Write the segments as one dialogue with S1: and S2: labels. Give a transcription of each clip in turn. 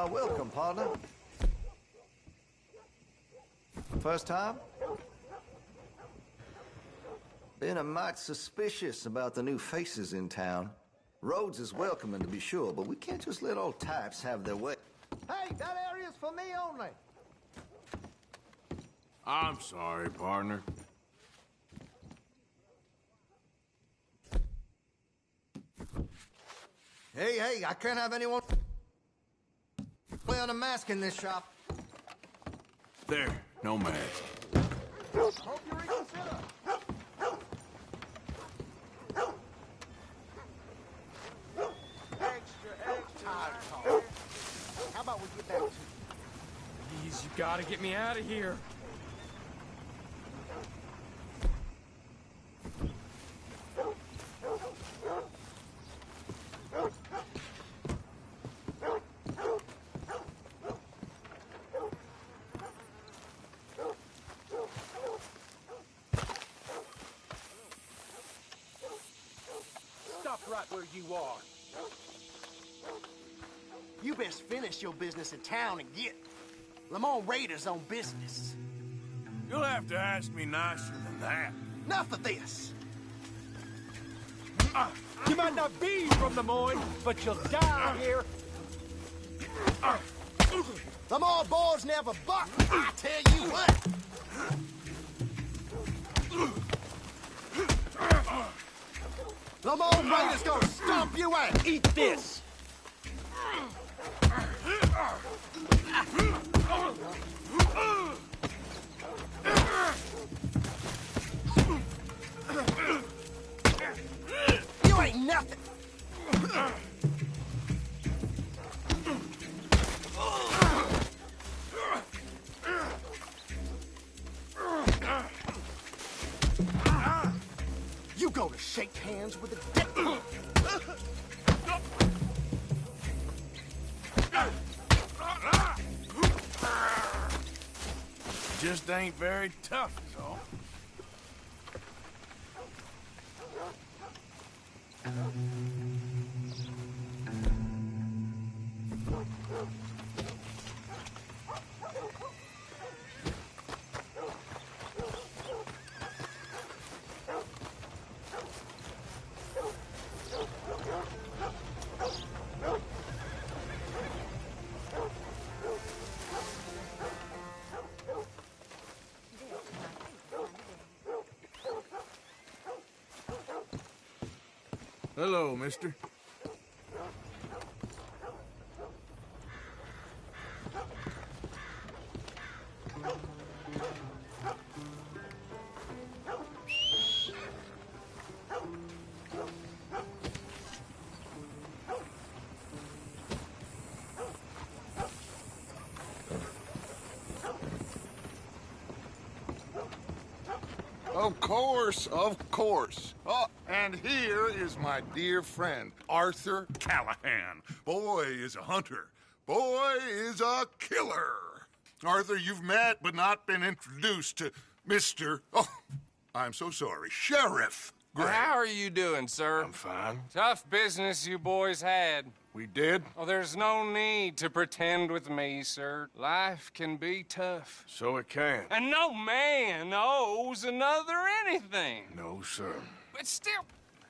S1: welcome, partner. First time? Been a mite suspicious about the new faces in town. Rhodes is welcoming, to be sure, but we can't just let old types have their way. Hey, that area's for me only.
S2: I'm sorry, partner.
S1: Hey, I can't have anyone play on a mask in this shop.
S2: There, no mask.
S1: Hope you reconsider. How about we get back to
S3: Please, you gotta get me out of here.
S4: Stop right where you are. You best finish your business in town and get. Lamont Raiders on business.
S2: You'll have to ask me nicer than that.
S4: Enough of this.
S3: You might not be from the Moines, but you'll die here.
S4: Lamont boys never buck, I tell you what. Lamont Raiders gonna stomp you out.
S3: Eat this.
S4: You ain't nothing. You go to shake hands with a devil.
S2: Just ain't very tough, is all. Hello, mister.
S5: Of course. Oh, and here is my dear friend, Arthur Callahan. Boy is a hunter. Boy is a killer. Arthur, you've met but not been introduced to Mr. Oh, I'm so sorry, Sheriff Gray.
S6: How are you doing, sir?
S2: I'm fine.
S6: Tough business you boys had.
S2: We did?
S6: Oh, there's no need to pretend with me, sir. Life can be tough.
S2: So it can.
S6: And no man owes another anything.
S2: No, sir.
S6: But still,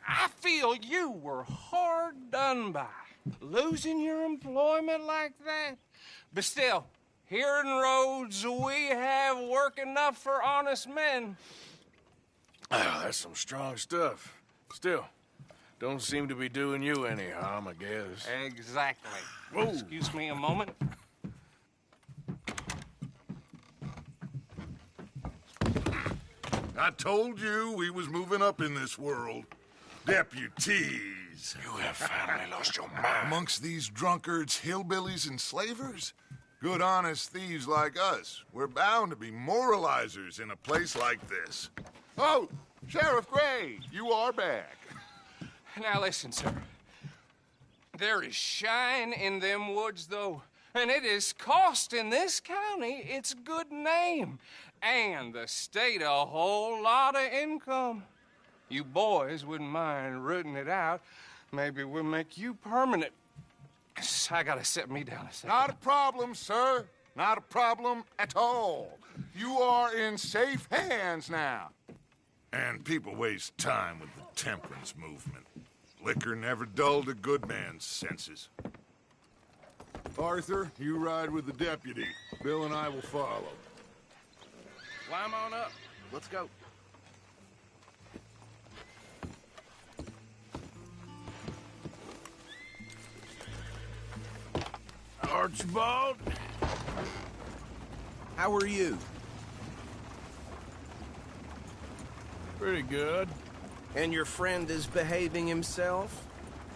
S6: I feel you were hard done by. Losing your employment like that. But still, here in Rhodes, we have work enough for honest men.
S2: Oh, that's some strong stuff. Still, don't seem to be doing you any harm, I guess.
S6: Exactly.
S2: Whoa.
S6: Excuse me a moment.
S5: I told you we was moving up in this world. Deputies.
S2: You have finally lost your mind.
S5: Amongst these drunkards, hillbillies, and slavers? Good, honest thieves like us. We're bound to be moralizers in a place like this. Oh, Sheriff Gray, you are back.
S6: Now listen, sir. There is shine in them woods, though, and it is costing this county its good name and the state a whole lot of income. You boys wouldn't mind rooting it out. Maybe we'll make you permanent. I gotta sit me down a second.
S5: Not a problem, sir. Not a problem at all. You are in safe hands now. And people waste time with the temperance movement. Liquor never dulled a good man's senses. Arthur, you ride with the deputy. Bill and I will follow.
S6: Climb on up. Let's go.
S3: Archibald?
S7: How are you?
S3: Pretty good.
S7: And your friend is behaving himself?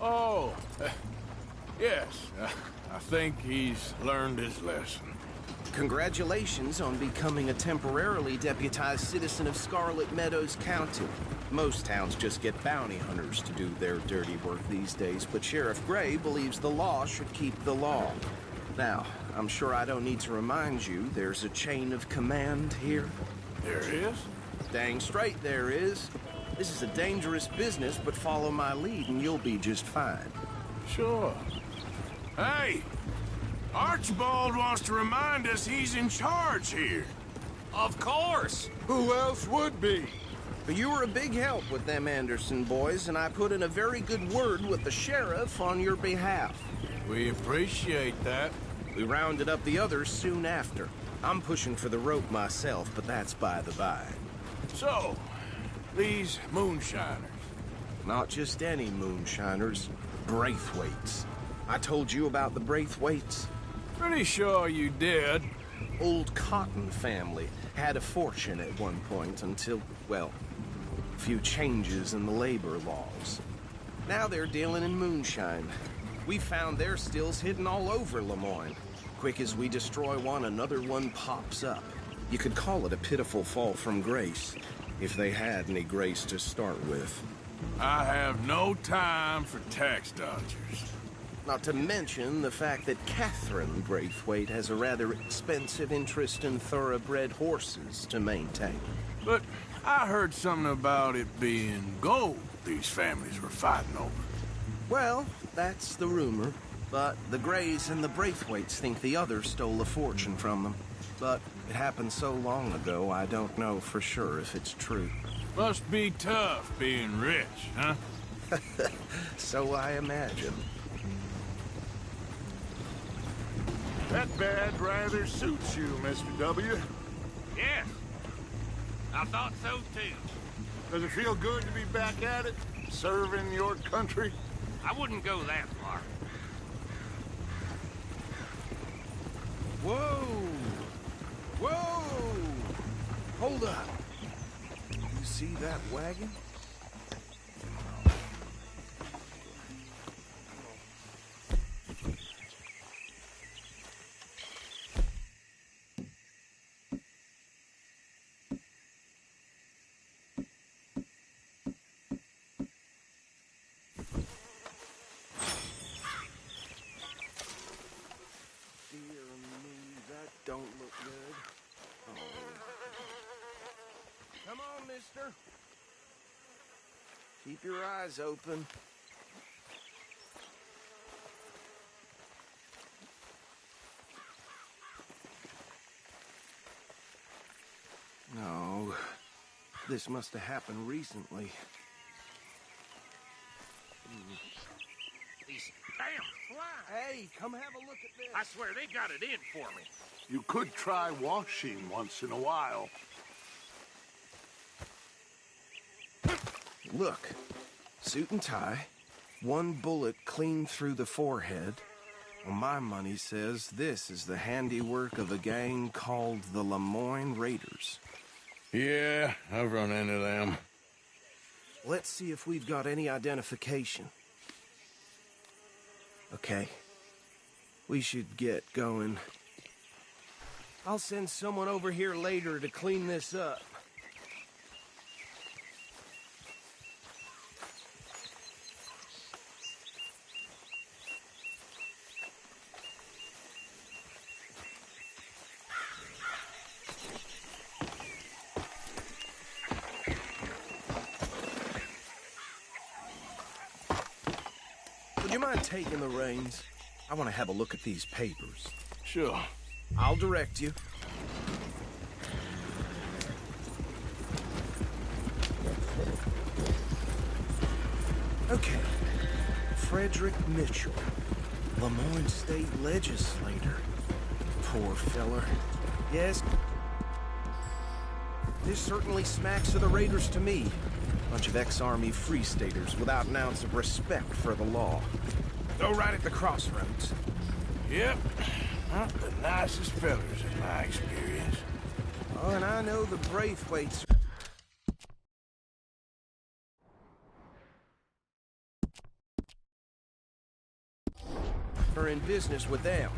S3: Oh, yes. I think he's learned his lesson.
S7: Congratulations on becoming a temporarily deputized citizen of Scarlet Meadows County. Most towns just get bounty hunters to do their dirty work these days, but Sheriff Gray believes the law should keep the law. Now, I'm sure I don't need to remind you there's a chain of command here.
S3: There is?
S7: Dang straight there is. This is a dangerous business, but follow my lead and you'll be just fine.
S3: Sure. Hey! Archibald wants to remind us he's in charge here.
S6: Of course.
S5: Who else would be?
S7: But you were a big help with them Anderson boys, and I put in a very good word with the sheriff on your behalf.
S3: We appreciate that.
S7: We rounded up the others soon after. I'm pushing for the rope myself, but that's by the by.
S3: So, these moonshiners.
S7: Not just any moonshiners, Braithwaites. I told you about the Braithwaites?
S3: Pretty sure you did.
S7: Old Cotton family had a fortune at one point until, well, a few changes in the labor laws. Now they're dealing in moonshine. We found their stills hidden all over Lemoyne. Quick as we destroy one, another one pops up. You could call it a pitiful fall from grace, if they had any grace to start with.
S3: I have no time for tax dodgers.
S7: Not to mention the fact that Catherine Braithwaite has a rather expensive interest in thoroughbred horses to maintain.
S3: But I heard something about it being gold these families were fighting over.
S7: Well, that's the rumor. But the Grays and the Braithwaites think the others stole a fortune from them. But it happened so long ago, I don't know for sure if it's true.
S3: Must be tough being rich, huh?
S7: So I imagine.
S5: That badge rather suits you, Mr. W.
S3: Yes. I thought so, too.
S5: Does it feel good to be back at it? Serving your country?
S3: I wouldn't go that far.
S7: Whoa! Whoa! Hold up. You see that wagon? Don't look good. Oh. Come on, mister. Keep your eyes open. No. This must have happened recently.
S3: These damn flies.
S7: Hey, come have a look at this.
S3: I swear they got it in for me.
S5: You could try washing once in a while.
S7: Look, suit and tie, one bullet clean through the forehead. Well, my money says this is the handiwork of a gang called the Lemoyne Raiders.
S3: Yeah, I've run into them.
S7: Let's see if we've got any identification. Okay, we should get going. I'll send someone over here later to clean this up. Would you mind taking the reins? I want to have a look at these papers.
S2: Sure.
S7: I'll direct you. Okay. Frederick Mitchell, Lemoyne State Legislator. Poor feller. Yes. This certainly smacks of the Raiders to me. Bunch of ex-Army Free Staters without an ounce of respect for the law. Though right at the crossroads.
S2: Yep. Not the nicest fellers in my experience.
S7: Oh, and I know the Braithwaites are in business with them.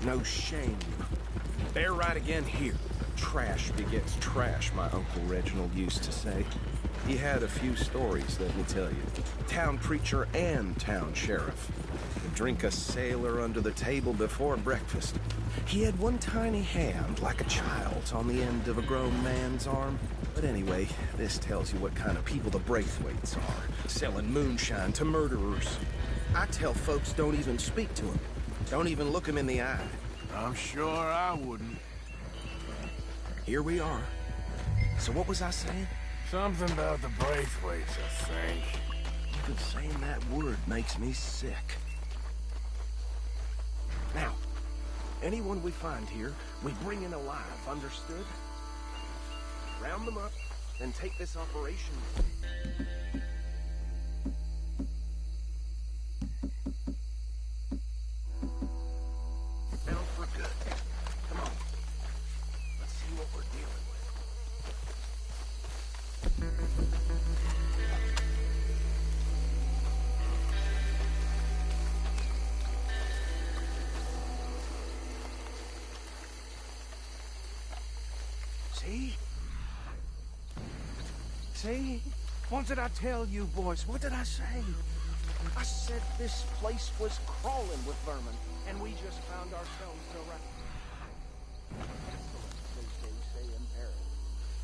S7: No shame. They're right again here. Trash begets trash, my Uncle Reginald used to say. He had a few stories, let me tell you. Town preacher and town sheriff. Would drink a sailor under the table before breakfast. He had one tiny hand, like a child's, on the end of a grown man's arm. But anyway, this tells you what kind of people the Braithwaites are. Selling moonshine to murderers. I tell folks don't even speak to them. Don't even look them in the eye.
S3: I'm sure I wouldn't.
S7: Here we are. So what was I saying?
S2: Something about the Braithwaites, I think.
S7: Even saying that word makes me sick. Now, anyone we find here, we bring in alive, understood? Round them up, then take this operation. Down for good. Come on. Let's see what we're dealing with. See? See? What did I tell you, boys? What did I say? I said this place was crawling with vermin, and we just found ourselves around. They say in Paris.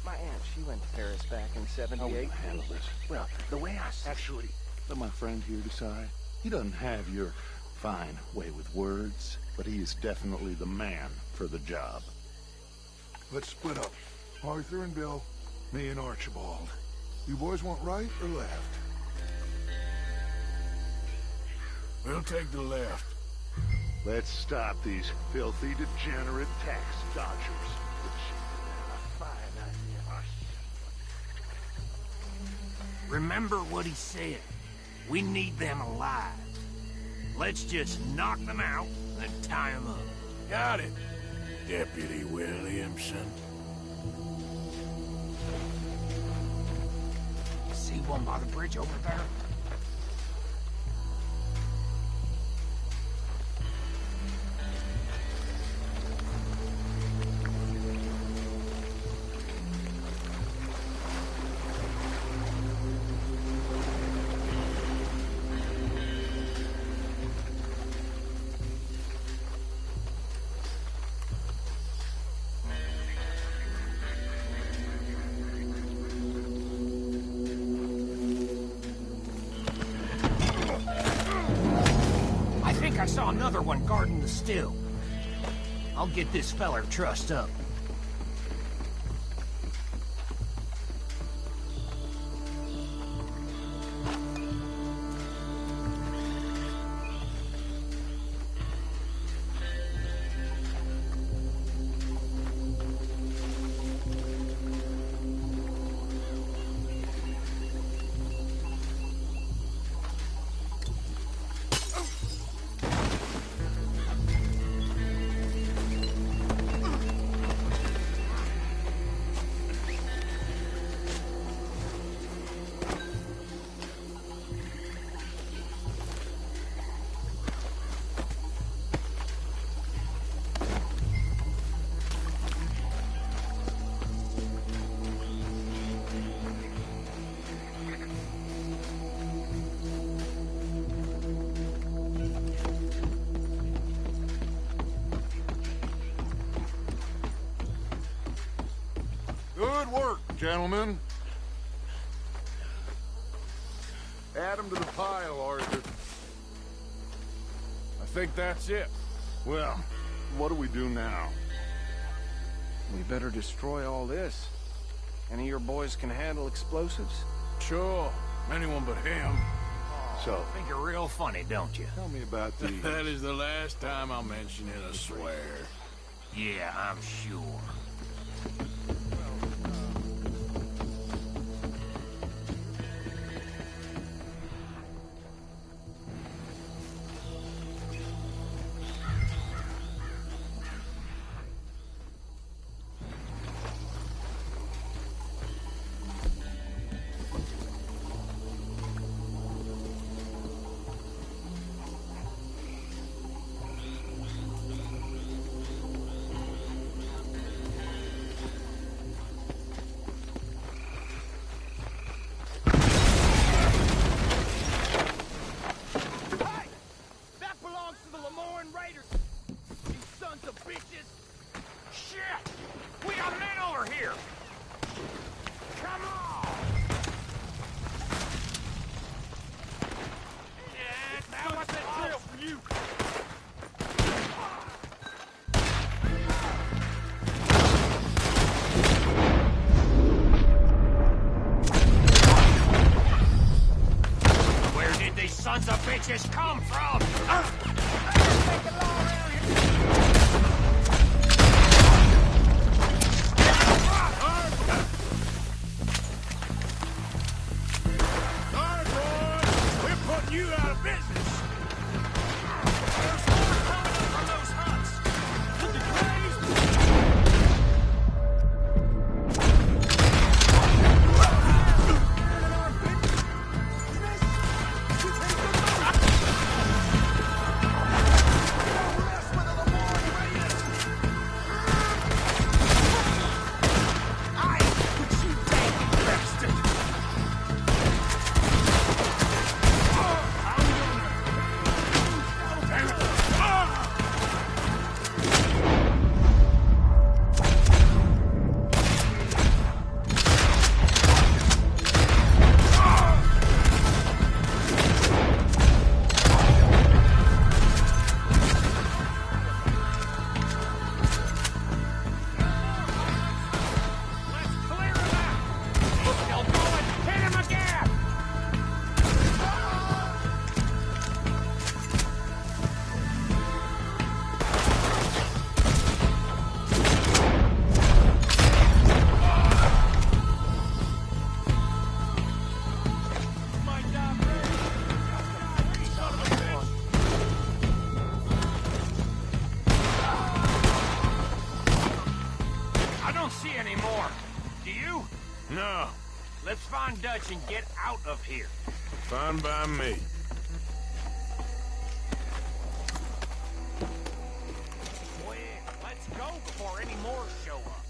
S7: My aunt, she went to Paris back in '78.
S8: How will you handle this?
S7: Well, the way I see
S8: Actually, let my friend here decide. He doesn't have your fine way with words, but he is definitely the man for the job.
S5: Let's split up. Arthur and Bill, me and Archibald. You boys want right or left?
S3: We'll take the left.
S8: Let's stop these filthy, degenerate tax dodgers. A fine idea.
S4: Remember what he said. We need them alive. Let's just knock them out and tie them up.
S3: Got it, Deputy Williamson.
S4: See one by the bridge over there? I saw another one guarding the still. I'll get this feller trussed up.
S5: Good work, gentlemen. Add 'em to the pile, Arthur. I
S2: think that's it.
S8: Well, what do we do now?
S7: We better destroy all this. Any of your boys can handle explosives?
S2: Sure, anyone but him.
S8: So,
S4: Think you're real funny, don't you?
S8: tell me about these.
S2: That is the last time I'll mention it, I swear.
S4: Yeah, I'm sure. Sons of bitches come from?
S3: Sorry, boys. We're putting you out of business. There's more coming up from those huts. With the graves.
S2: No,
S4: Let's find Dutch and get out of here.
S2: fine by me.
S4: Quick, let's go before any more show up.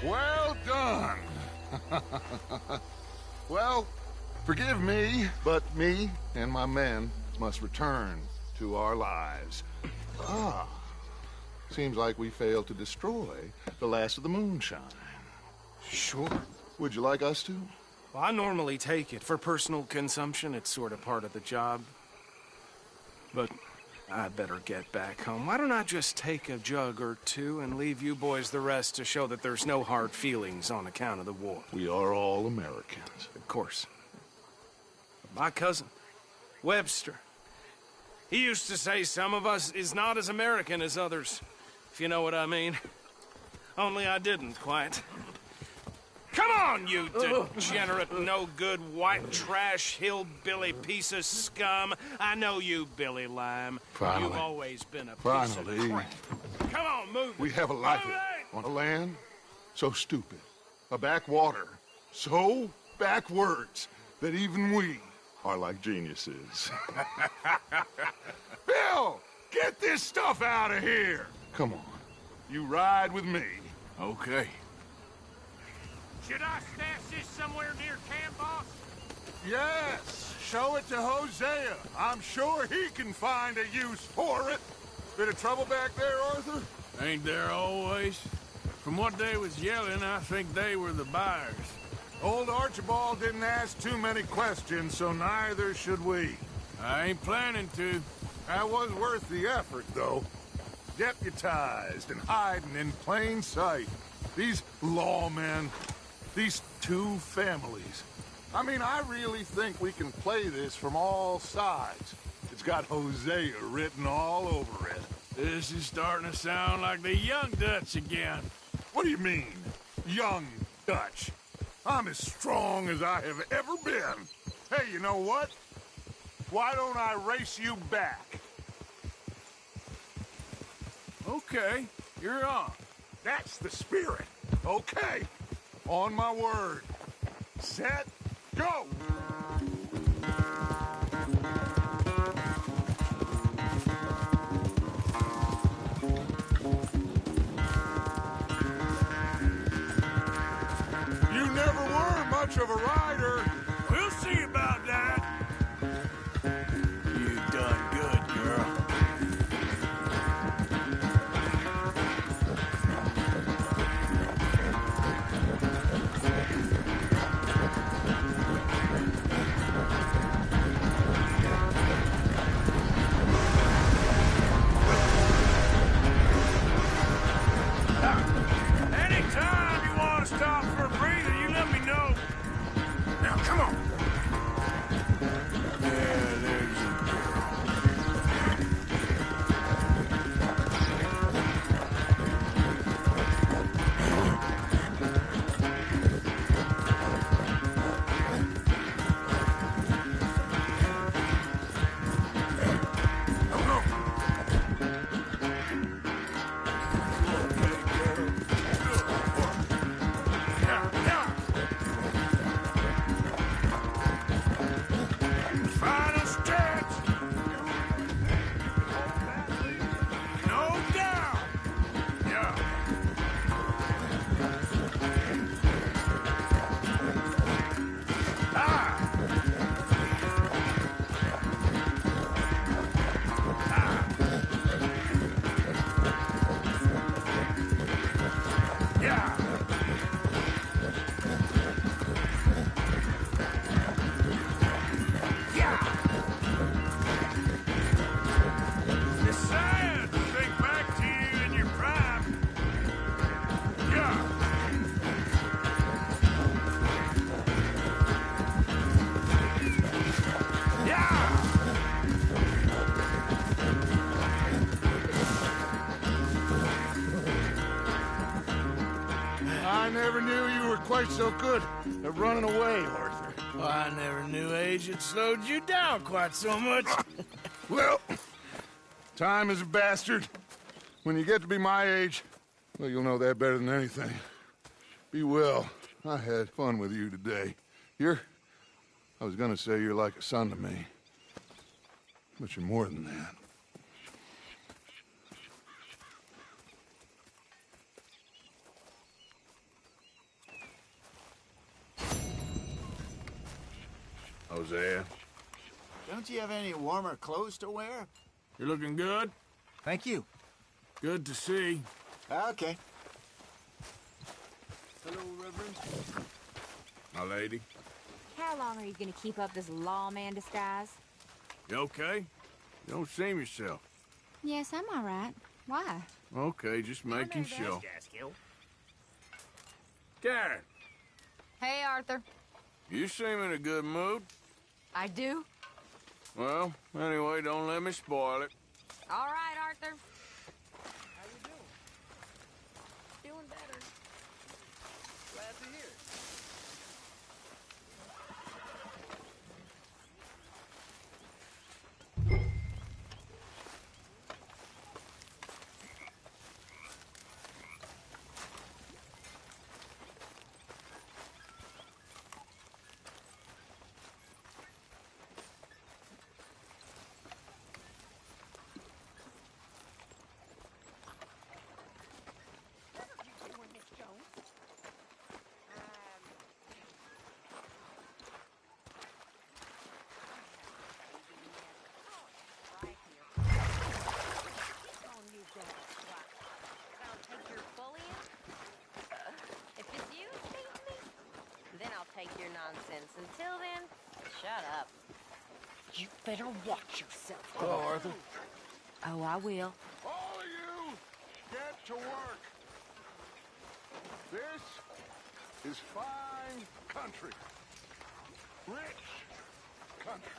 S5: Well done. Well, forgive me, but me and my men must return to our lives. Ah, seems like we failed to destroy the last of the moonshine.
S7: Sure.
S5: Would you like us to?
S7: Well, I normally take it. For personal consumption, it's sort of part of the job. But I'd better get back home. Why don't I just take a jug or two and leave you boys the rest to show that there's no hard feelings on account of the war?
S5: We are all Americans.
S7: Of course. My cousin, Webster, he used to say some of us is not as American as others, if you know what I mean. Only I didn't quite. Come on, you degenerate, no-good, white trash, hillbilly piece of scum. I know you, Billy Lime.
S5: Finally.
S7: You've always been a piece
S5: Finally.
S7: of crap. Come on, move it.
S5: We have a life
S7: Move it!
S5: on a land so stupid, a backwater so backwards that even we are like geniuses. Bill, get this stuff out of here. Come on, you ride with me.
S2: Okay.
S4: Should I stash this somewhere near camp, boss?
S5: Yes, show it to Hosea. I'm sure he can find a use for it. Bit of trouble back there, Arthur?
S2: Ain't there always? From what they was yelling, I think they were the buyers.
S5: Old Archibald didn't ask too many questions, so neither should we.
S2: I ain't planning to.
S5: That was worth the effort, though. Deputized and hiding in plain sight. These lawmen, these two families. I mean, I really think we can play this from all sides. It's got Hosea written all over it.
S2: This is starting to sound like the Young Dutch again.
S5: What do you mean, young Dutch? I'm as strong as I have ever been. Hey, you know what? Why don't I race you back?
S2: Okay, you're on.
S5: That's the spirit. Okay. On my word. Set, go! You never were much of a rider.
S2: We'll see about that. You done good, girl.
S4: Anytime you want to stop for a breather, you let me know. Now, come on.
S2: Yeah, there's your girl.
S4: Final stretch. No doubt. Yeah. Yeah. It's sad to think back to you in your prime. Yeah. Yeah.
S5: I never knew you were quite so good at running away, Arthur.
S2: Well, I never knew age had slowed you down quite so much.
S5: Well, time is a bastard. When you get to be my age, well, you'll know that better than anything. Be well. I had fun with you today. I was gonna say you're like a son to me. But you're more than that.
S3: Do you have any warmer clothes to wear?
S2: You looking good?
S3: Thank you.
S2: Good to see.
S3: Okay. Hello, Reverend.
S2: My lady.
S9: How long are you gonna keep up this lawman disguise?
S2: You okay? You don't seem yourself.
S9: Yes, I'm all right. Why?
S2: Okay, just making sure. Karen,
S9: Hey, Arthur.
S2: you seem in a good mood.
S9: I do?
S2: Well, anyway, don't let me spoil it.
S9: All right, Arthur. How you doing? Doing better.
S2: Glad to hear it.
S10: Take your nonsense. Until then, shut up. You better watch yourself.
S3: Hello, Arthur.
S9: Oh, I will.
S5: All of you, get to work. This is fine country. Rich country.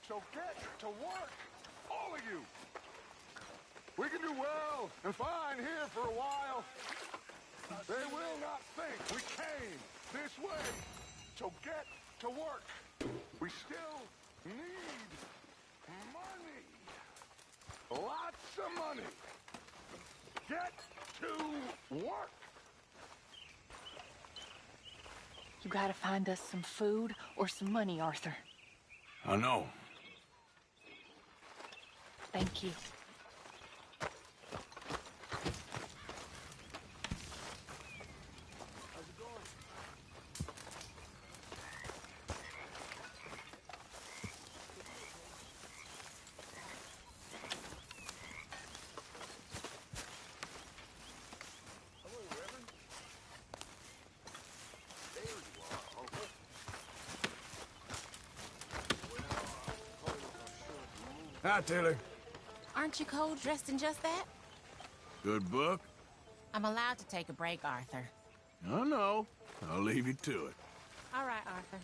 S5: So get to work, all of you. We can do well and fine here for a while. They will not think we came this way. So get to work. We still need money. Lots of money. Get to work.
S10: You gotta find us some food or some money, Arthur.
S2: I know.
S10: Thank you.
S2: Hi, Taylor.
S11: Aren't you cold dressed in just that?
S2: Good book?
S11: I'm allowed to take a break, Arthur.
S2: I know. I'll leave you to it.
S11: All right, Arthur.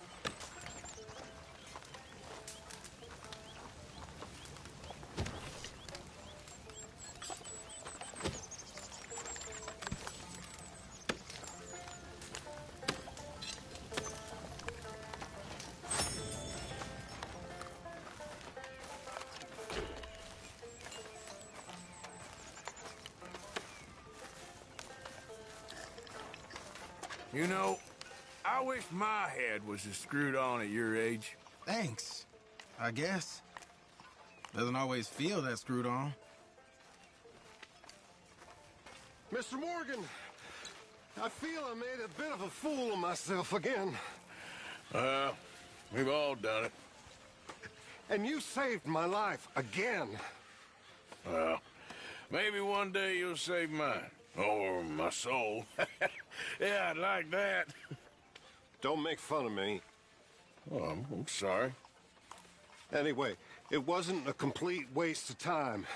S2: You know, I wish my head was as screwed on at your age.
S12: Thanks, I guess. Doesn't always feel that screwed on.
S13: Mr. Morgan, I feel I made a bit of a fool of myself again.
S2: We've all done it.
S13: And you saved my life again.
S2: Well, maybe one day you'll save mine. Or my soul. Yeah, I'd like that.
S13: Don't make fun of me.
S2: Oh, I'm sorry.
S13: Anyway, it wasn't a complete waste of time.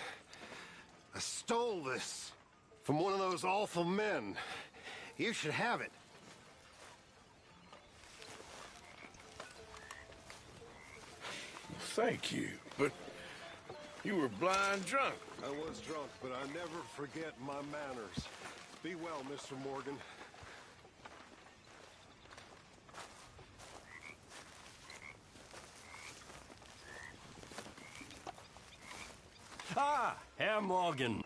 S13: I stole this from one of those awful men. You should have it.
S2: Thank you, but you were blind drunk.
S13: I was drunk, but I never forget my manners. Be well, Mr. Morgan.
S14: Ah, Herr Morgan.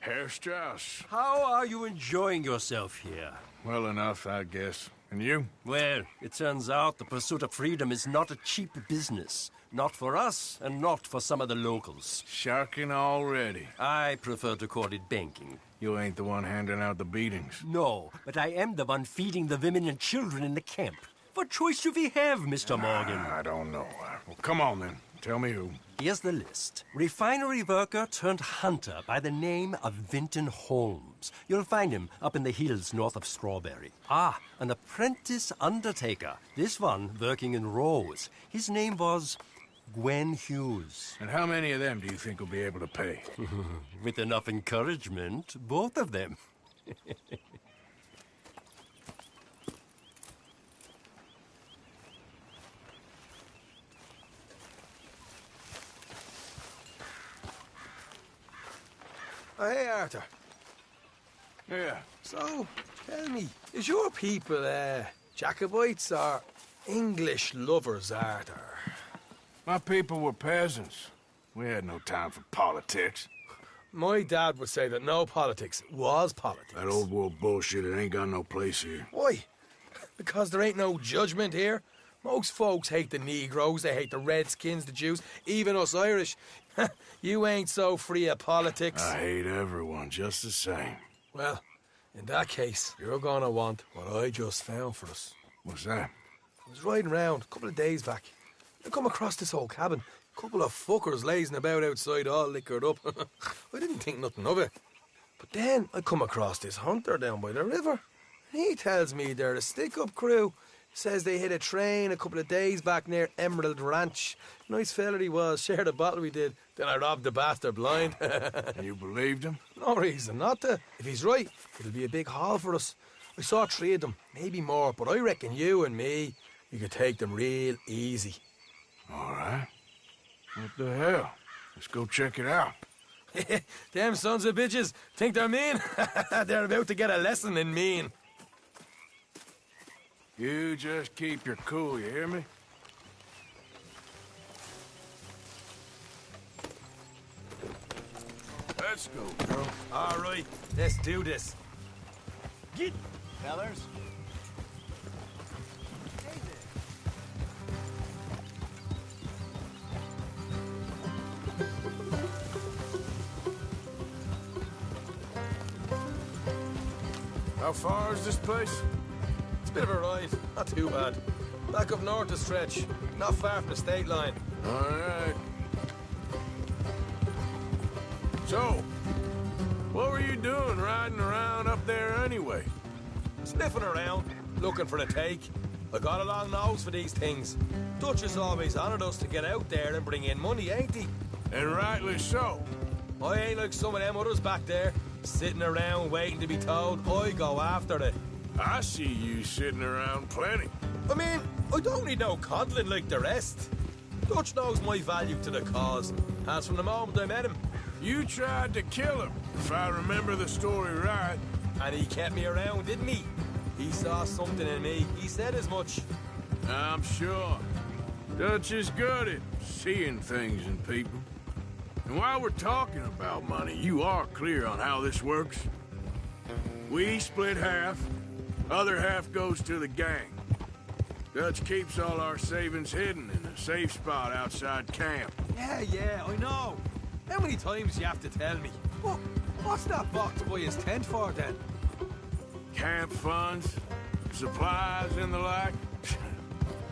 S2: Herr Strauss.
S14: How are you enjoying yourself here?
S2: Well enough, I guess. And you?
S14: Well, it turns out the pursuit of freedom is not a cheap business. Not for us, and not for some of the locals.
S2: Sharking already.
S14: I prefer to call it banking.
S2: You ain't the one handing out the beatings.
S14: No, but I am the one feeding the women and children in the camp. What choice do we have, Mr. Morgan?
S2: I don't know. Well, come on, then. Tell me who.
S14: Here's the list. Refinery worker turned hunter by the name of Vinton Holmes. You'll find him up in the hills north of Strawberry. Ah, an apprentice undertaker. This one working in Rose. His name was Gwen Hughes.
S2: And how many of them do you think will be able to pay?
S14: With enough encouragement, both of them.
S15: Oh, hey, Arthur.
S2: Yeah.
S15: So, tell me, is your people, Jacobites or English lovers, Arthur?
S2: My people were peasants. We had no time for politics.
S15: My dad would say that no politics was politics.
S2: That old world bullshit, it ain't got no place here.
S15: Why? Because there ain't no judgment here. Most folks hate the Negroes, they hate the Redskins, the Jews, even us Irish. You ain't so free of politics.
S2: I hate everyone just the same.
S15: Well, in that case, you're gonna want what I just found for us.
S2: What's that?
S15: I was riding around a couple of days back. I come across this old cabin. A couple of fuckers lazing about outside all liquored up. I didn't think nothing of it. But then I come across this hunter down by the river. He tells me they're a stick-up crew. Says they hit a train a couple of days back near Emerald Ranch. Nice fella he was, shared a bottle we did. Then I robbed the bastard blind.
S2: And you believed him?
S15: No reason not to. If he's right, it'll be a big haul for us. I saw 3 of them, maybe more, but I reckon you and me, we could take them real easy.
S2: All right. What the hell? Let's go check it out.
S15: Them sons of bitches think they're mean. They're about to get a lesson in mean.
S2: You just keep your cool, you hear me? Let's go, girl.
S15: All right, let's do this. Get,
S1: Fellers.
S2: How far is this place?
S15: It's a bit of a ride, not too bad. Back up north a stretch, not far from the state line.
S2: All right. So, what were you doing riding around up there anyway?
S15: Sniffing around, looking for a take. I got a long nose for these things. Dutch has always honoured us to get out there and bring in money, ain't he?
S2: And rightly so.
S15: I ain't like some of them others back there, sitting around waiting to be told. I go after it.
S2: I see you sitting around plenty.
S15: I mean, I don't need no coddling like the rest. Dutch knows my value to the cause. As from the moment I met him.
S2: You tried to kill him, if I remember the story right.
S15: And he kept me around, didn't he? He saw something in me. He said as much.
S2: I'm sure. Dutch is good at seeing things in people. And while we're talking about money, you are clear on how this works? We split half. Other half goes to the gang. Dutch keeps all our savings hidden in a safe spot outside camp.
S15: Yeah, I know. How many times you have to tell me? What's that box by his tent for, then?
S2: Camp funds, supplies, and the like.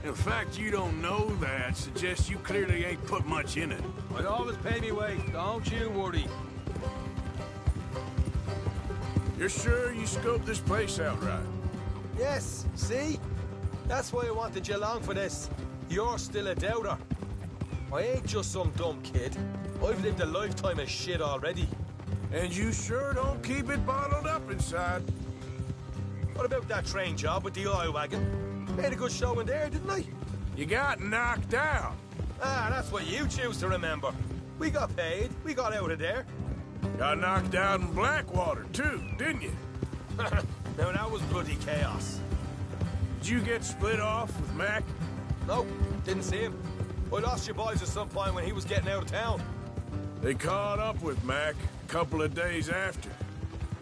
S2: The fact you don't know that suggests you clearly ain't put much in it.
S15: I always pay me way, don't you worry.
S2: You're sure you scoped this place out right?
S15: Yes, see? That's why I wanted you along for this. You're still a doubter. I ain't just some dumb kid. I've lived a lifetime of shit already.
S2: And you sure don't keep it bottled up inside.
S15: What about that train job with the oil wagon? Made a good show in there, didn't I?
S2: You got knocked out.
S15: Ah, that's what you choose to remember. We got paid. We got out of there.
S2: Got knocked out in Blackwater, too, didn't you?
S15: Now, that was bloody chaos.
S2: Did you get split off with Mac?
S15: Nope, didn't see him. I lost your boys at some point when he was getting out of town.
S2: They caught up with Mac a couple of days after.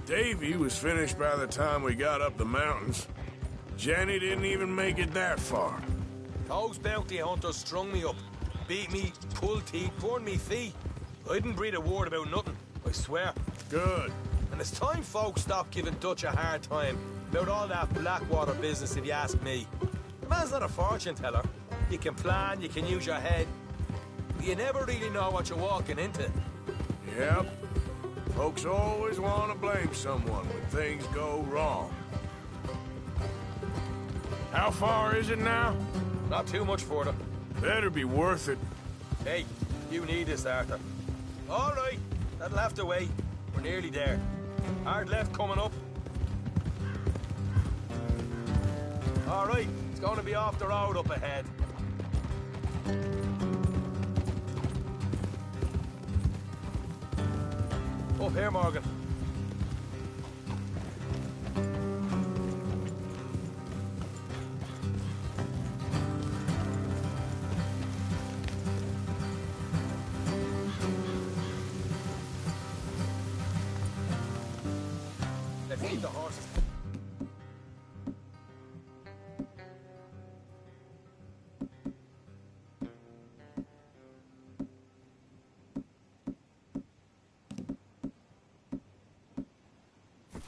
S2: Davy was finished by the time we got up the mountains. Jenny didn't even make it that far.
S15: Those bounty hunters strung me up, beat me, pulled teeth, torn me feet. I didn't breathe a word about nothing, I swear.
S2: Good.
S15: And it's time folks stopped giving Dutch a hard time about all that Blackwater business, if you ask me. The man's not a fortune teller. You can plan, you can use your head. But you never really know what you're walking into.
S2: Yep. Folks always want to blame someone when things go wrong. How far is it now?
S15: Not too much further.
S2: Better be worth it.
S15: Hey, you need this, Arthur. All right, that'll have to wait. We're nearly there. Hard left coming up. All right, it's going to be off the road up ahead. Up here, Morgan. Let's eat the horses.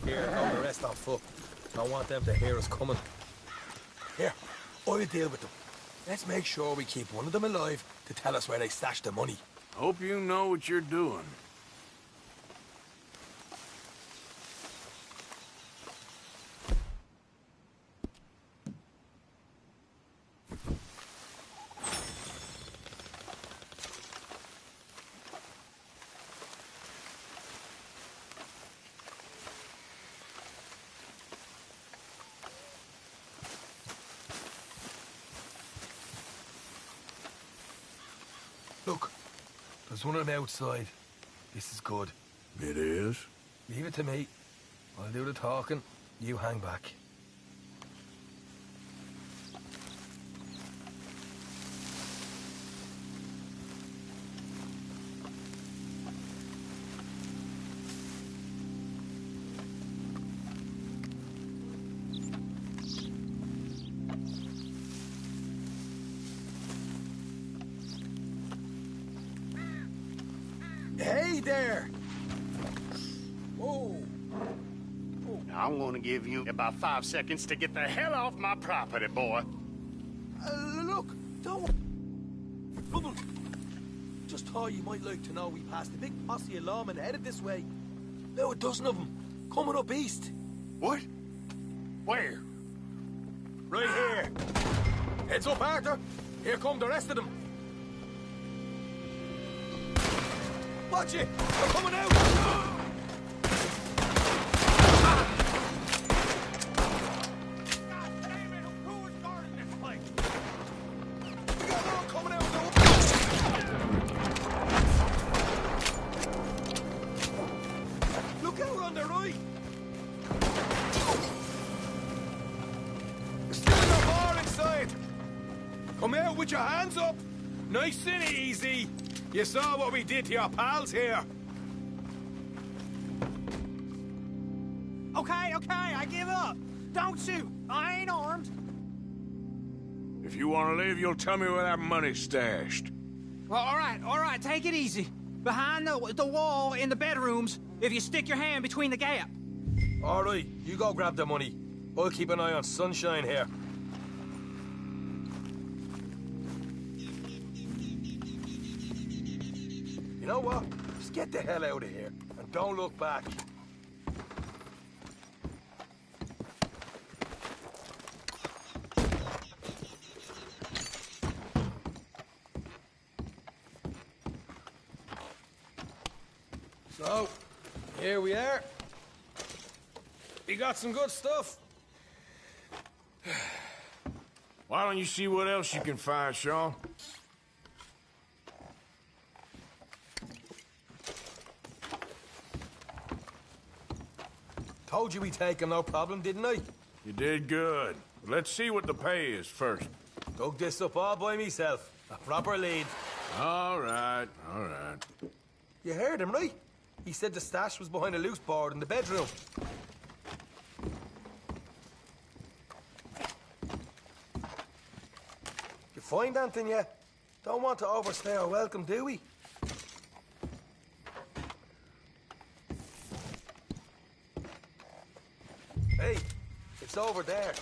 S15: Here, go the rest on foot. Don't want them to hear us coming. Here, I'll deal with them. Let's make sure we keep one of them alive to tell us where they stashed the money.
S2: Hope you know what you're doing.
S15: Look, there's one of them outside. This is good.
S2: It is?
S15: Leave it to me. I'll do the talking. You hang back. Hey there! Whoa!
S3: Now, I'm gonna give you about 5 seconds to get the hell off my property, boy.
S15: Look, don't... Bubble! Just thought you might like to know we passed a big posse of lawmen headed this way. Now a dozen of them, coming up east.
S3: What? Where?
S15: Right here. Heads up, Arthur. Here come the rest of them. Watch it! They're coming out! Look out on the right! There's still enough more inside! Come out with your hands up! Nice and easy! You saw what we did to your pals here.
S16: Okay, I give up. Don't shoot. I ain't armed.
S2: If you want to live, you'll tell me where that money's stashed.
S16: Well, all right, take it easy. Behind the wall in the bedrooms, if you stick your hand between the gap.
S15: All right, you go grab the money. I'll keep an eye on Sunshine here. You know what? Just get the hell out of here and don't look back. So, here we are. We got some good stuff.
S2: Why don't you see what else you can find, Sean?
S15: Told you we'd take him, no problem, didn't I?
S2: You did good. Let's see what the pay is first.
S15: Dug this up all by myself. A proper lead.
S2: All right, all right.
S15: You heard him, right? He said the stash was behind a loose board in the bedroom. You find anything yet? Don't want to overstay our welcome, do we? Hey, it's over there.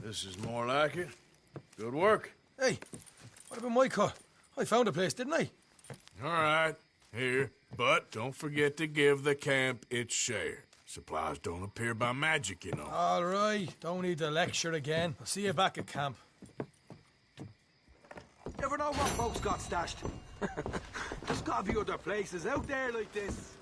S2: This is more like it. Good work.
S15: Hey, what about my cut? I found a place, didn't I?
S2: All right, here. But don't forget to give the camp its share. Supplies don't appear by magic, you know.
S15: All right, don't need to lecture again. I'll see you back at camp.
S17: Never know what folks got stashed. There's gotta be other places out there like this.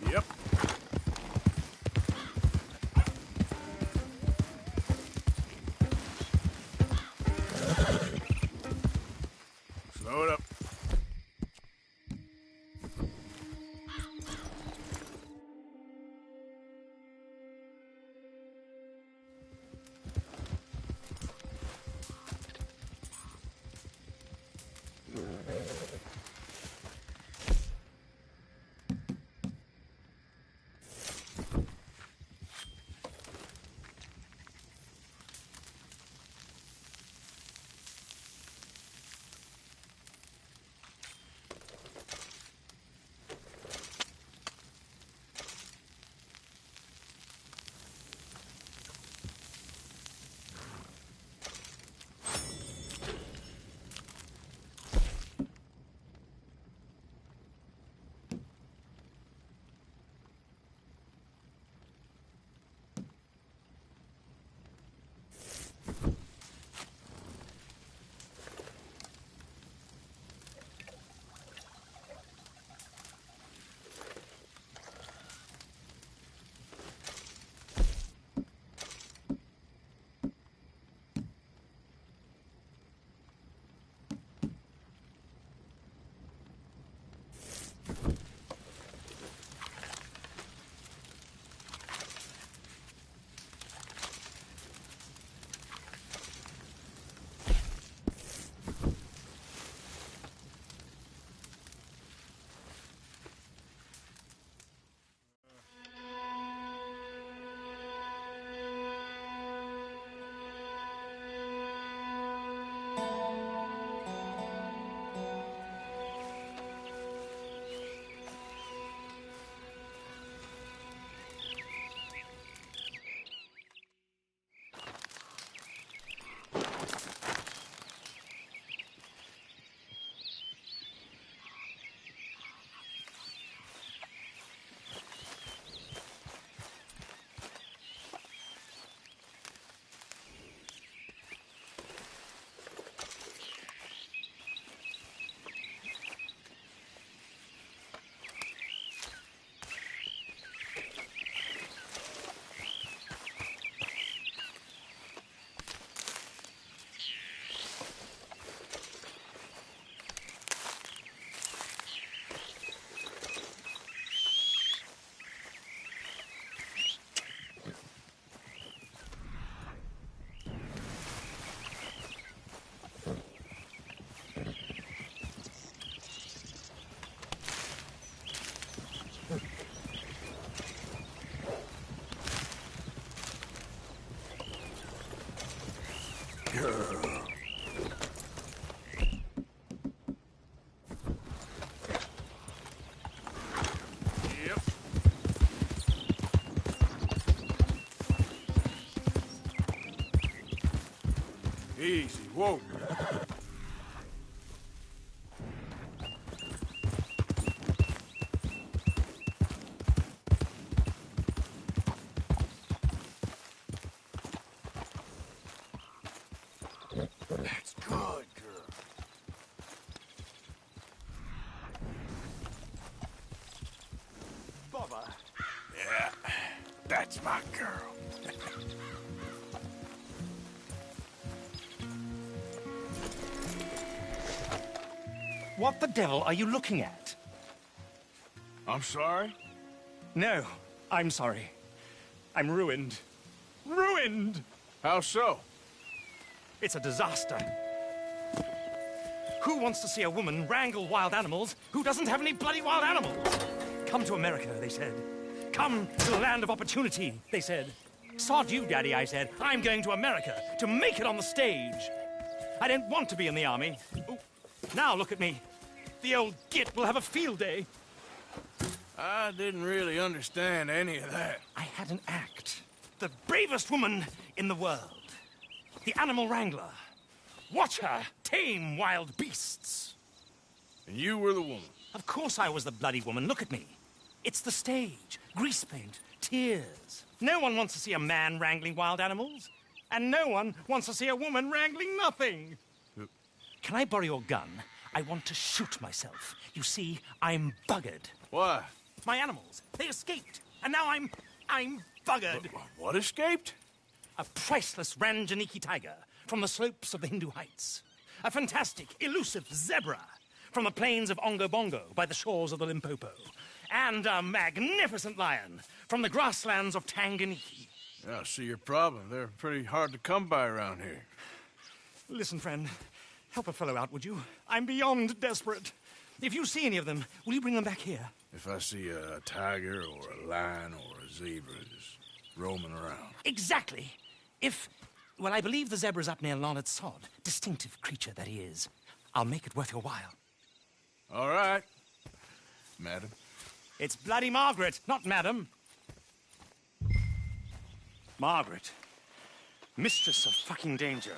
S2: Yep. Slow it up. Easy, whoa.
S3: That's good, girl.
S2: Yeah, that's my girl.
S18: What the devil are you looking at?
S2: I'm sorry?
S18: No, I'm sorry. I'm ruined. Ruined!
S2: How so?
S18: It's a disaster. Who wants to see a woman wrangle wild animals who doesn't have any bloody wild animals? Come to America, they said. Come to the land of opportunity, they said. Sod you, Daddy, I said. I'm going to America to make it on the stage. I don't want to be in the army. Ooh. Now look at me. The old git will have a field day.
S2: I didn't really understand any of that.
S18: I had an act. The bravest woman in the world. The animal wrangler. Watch her tame wild beasts.
S2: And you were the woman?
S18: Of course I was the bloody woman. Look at me. It's the stage. Grease paint. Tears. No one wants to see a man wrangling wild animals. And no one wants to see a woman wrangling nothing. Can I borrow your gun? I want to shoot myself. You see, I'm buggered.
S2: Why?
S18: My animals. They escaped. And now I'm buggered.
S2: What escaped?
S18: A priceless Ranjaniki tiger from the slopes of the Hindu Heights. A fantastic, elusive zebra from the plains of Ongo Bongo by the shores of the Limpopo. And a magnificent lion from the grasslands of Tanganyika.
S2: Yeah, I see your problem. They're pretty hard to come by around here.
S18: Listen, friend. Help a fellow out, would you? I'm beyond desperate. If you see any of them, will you bring them back here?
S2: If I see a tiger or a lion or a zebra just roaming around.
S18: Exactly. Well, I believe the zebra's up near Lonnet Sod. Distinctive creature that he is. I'll make it worth your while.
S2: All right, madam.
S18: It's bloody Margaret, not madam. Margaret. Mistress of fucking danger.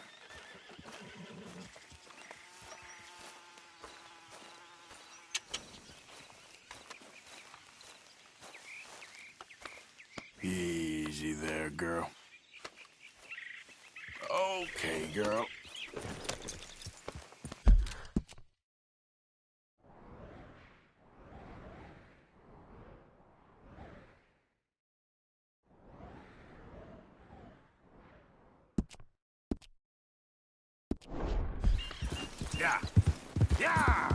S2: Easy there, girl. Okay, girl.
S3: Yeah. Yeah!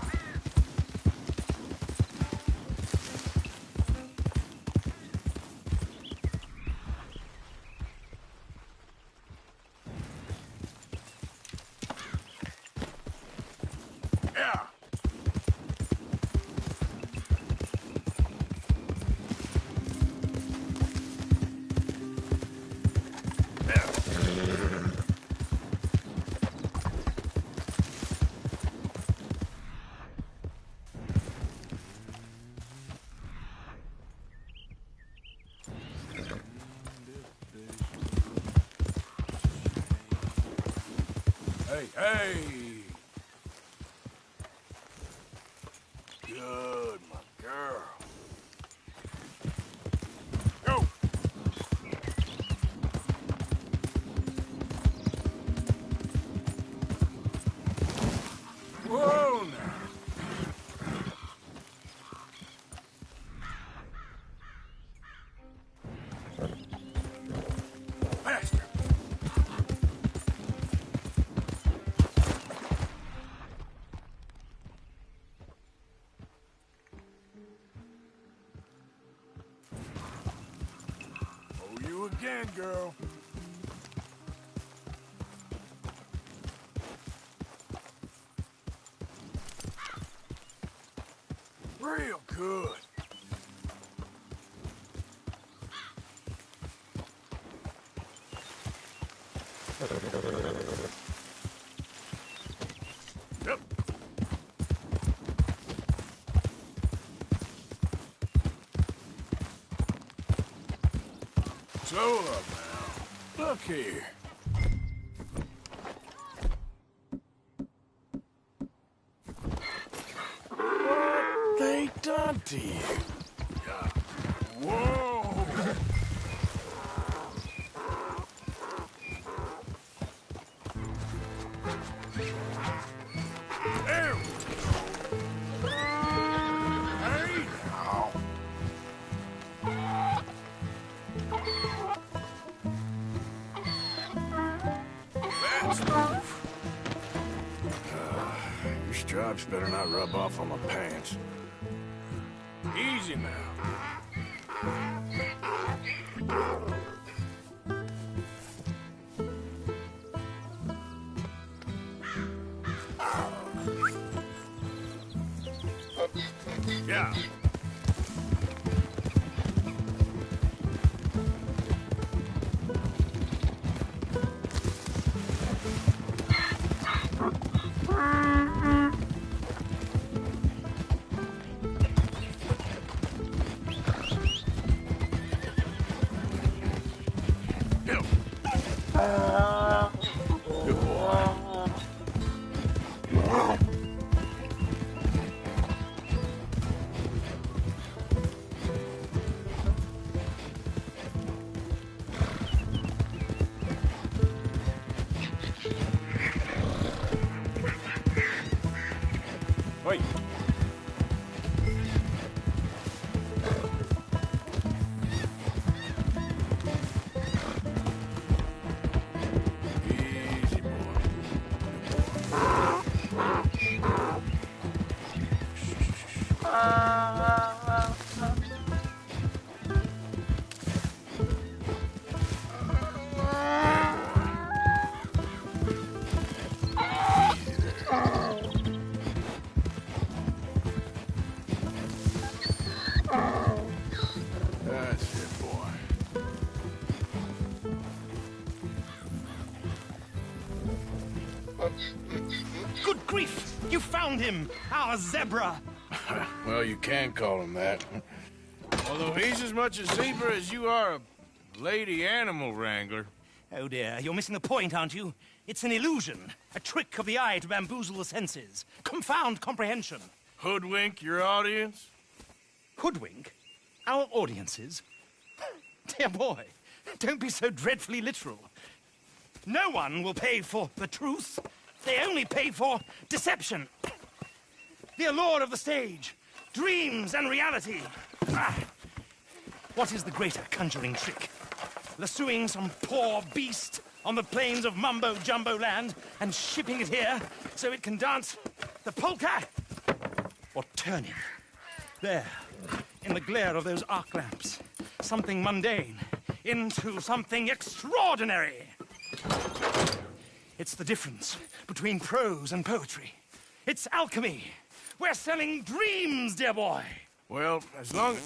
S2: Hey! Good, my girl. Go! Whoa, now. Faster. Again, girl. Real good. Yep. Slow up now. Look here. What they done to you? Whoa! There. Hey now. Let's move. You stripes better not rub off on my pants. Easy now. Yeah. Good boy. Wait. Easy, boy. That's it, boy.
S18: Good grief! You found him! Our zebra!
S2: Well, you can call him that. Although he's as much a zebra as you are a lady animal wrangler.
S18: Oh dear, you're missing the point, aren't you? It's an illusion. A trick of the eye to bamboozle the senses. Confound comprehension.
S2: Hoodwink your audience?
S18: Hoodwink? Our audiences? Dear boy, don't be so dreadfully literal. No one will pay for the truth. They only pay for deception. The allure of the stage, dreams and reality. Ah. What is the greater conjuring trick? Lassoing some poor beast on the plains of mumbo-jumbo land and shipping it here so it can dance the polka? Or turning there, in the glare of those arc lamps, something mundane into something extraordinary? It's the difference between prose and poetry. It's alchemy. We're selling dreams, dear boy.
S2: Well, as long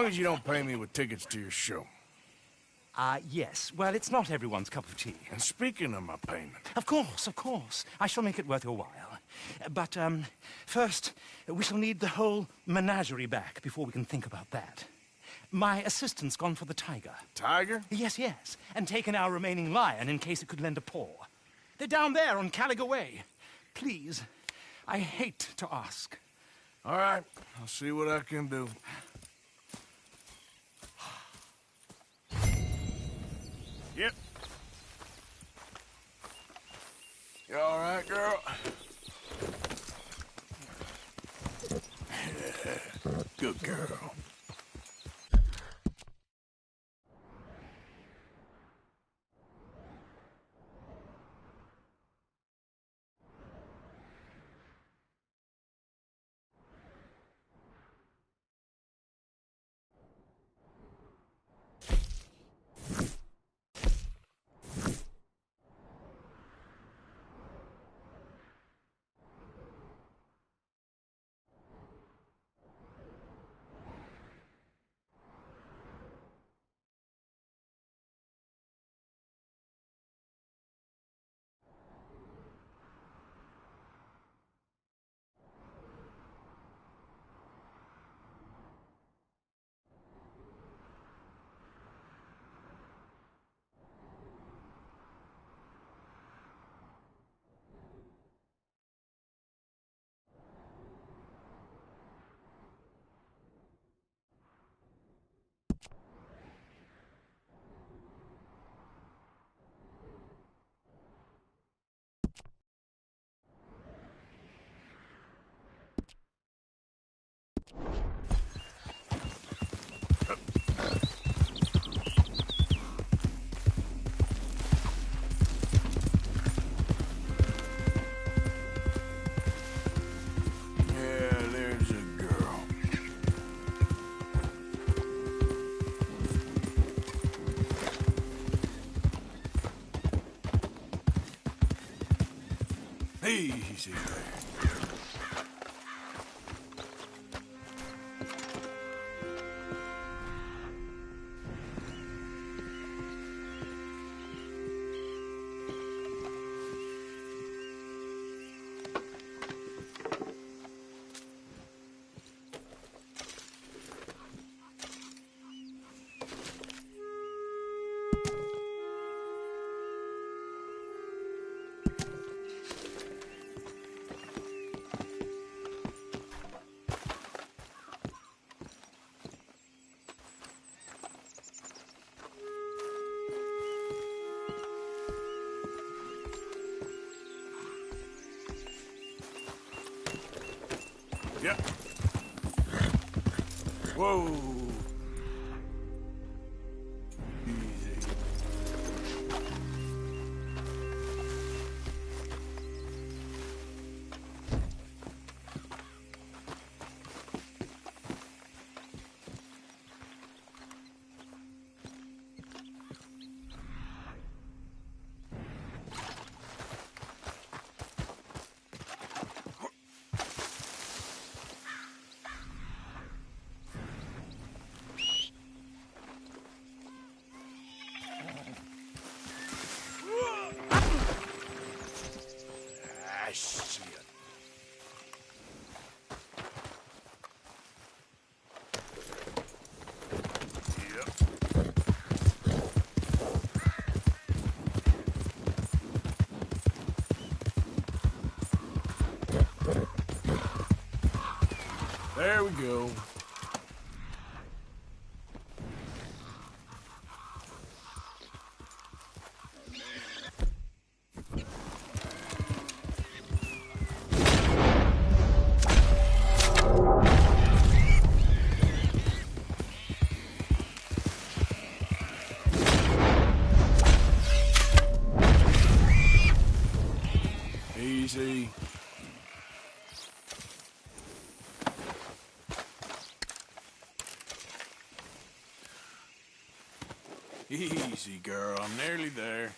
S2: as you don't pay me with tickets to your show.
S18: Yes. Well, it's not everyone's cup of tea.
S2: And speaking of my payment...
S18: Of course. I shall make it worth your while. But, first, we shall need the whole menagerie back before we can think about that. My assistant's gone for the tiger.
S2: Tiger?
S18: Yes. And taken our remaining lion in case it could lend a paw. They're down there on Caliga Way. Please, I hate to ask.
S2: All right, I'll see what I can do. Yep. You all right, girl? Good girl. Easy there. Yep. Whoa. Easy. There we go. Easy. Easy, girl. I'm nearly there.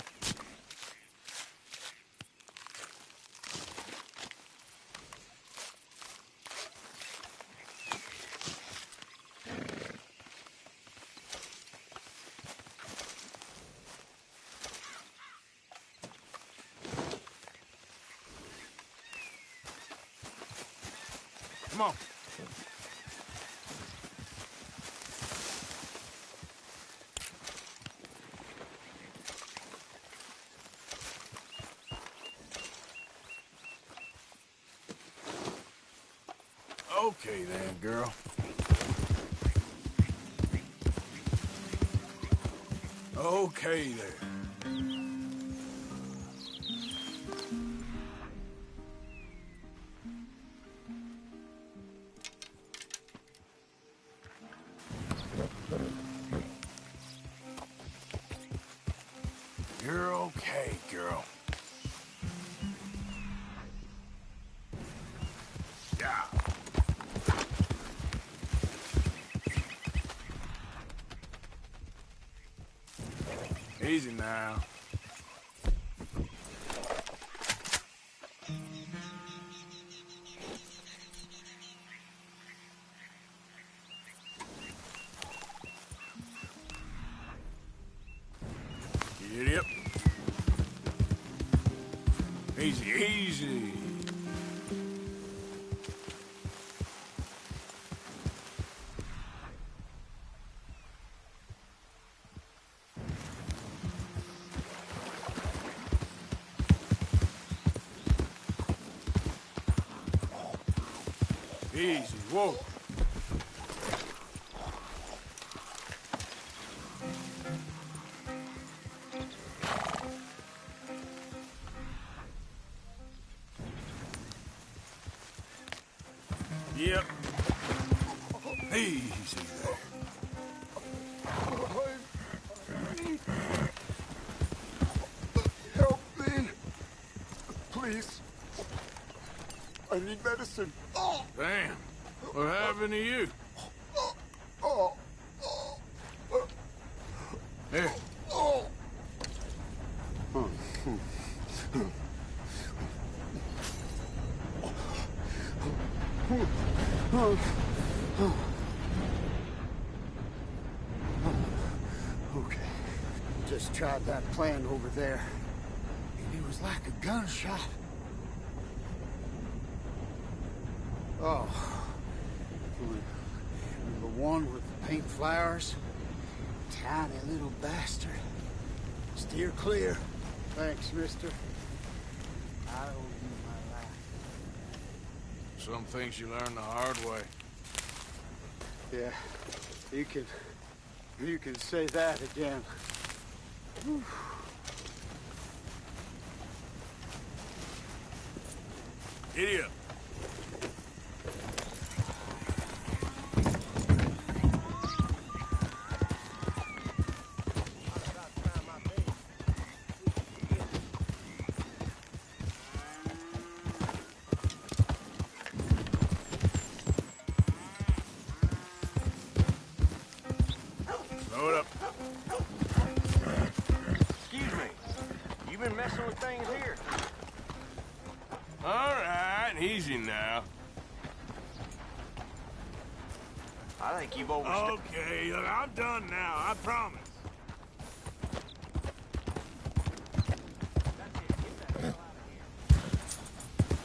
S2: Come on. Okay then, girl. Okay there. You're okay, girl. Yeah. Easy now. Yep. Easy, easy. Easy, whoa. Yep. Easy there.
S5: Help me. Please. I need medicine.
S2: Damn. What happened to you? Here.
S19: Okay. Just tried that plan over there. And it was like a gunshot. Oh. And the one with the pink flowers? Tiny little bastard. Steer clear. Thanks, mister. I owe you my life.
S2: Some things you learn the hard way.
S19: Yeah, you can say that again. Whew.
S2: Giddy up. Load up.
S20: Excuse me. You been messing with things here?
S2: All right, easy now.
S20: I think you've overstepped.
S2: Okay, look, I'm done now, I promise.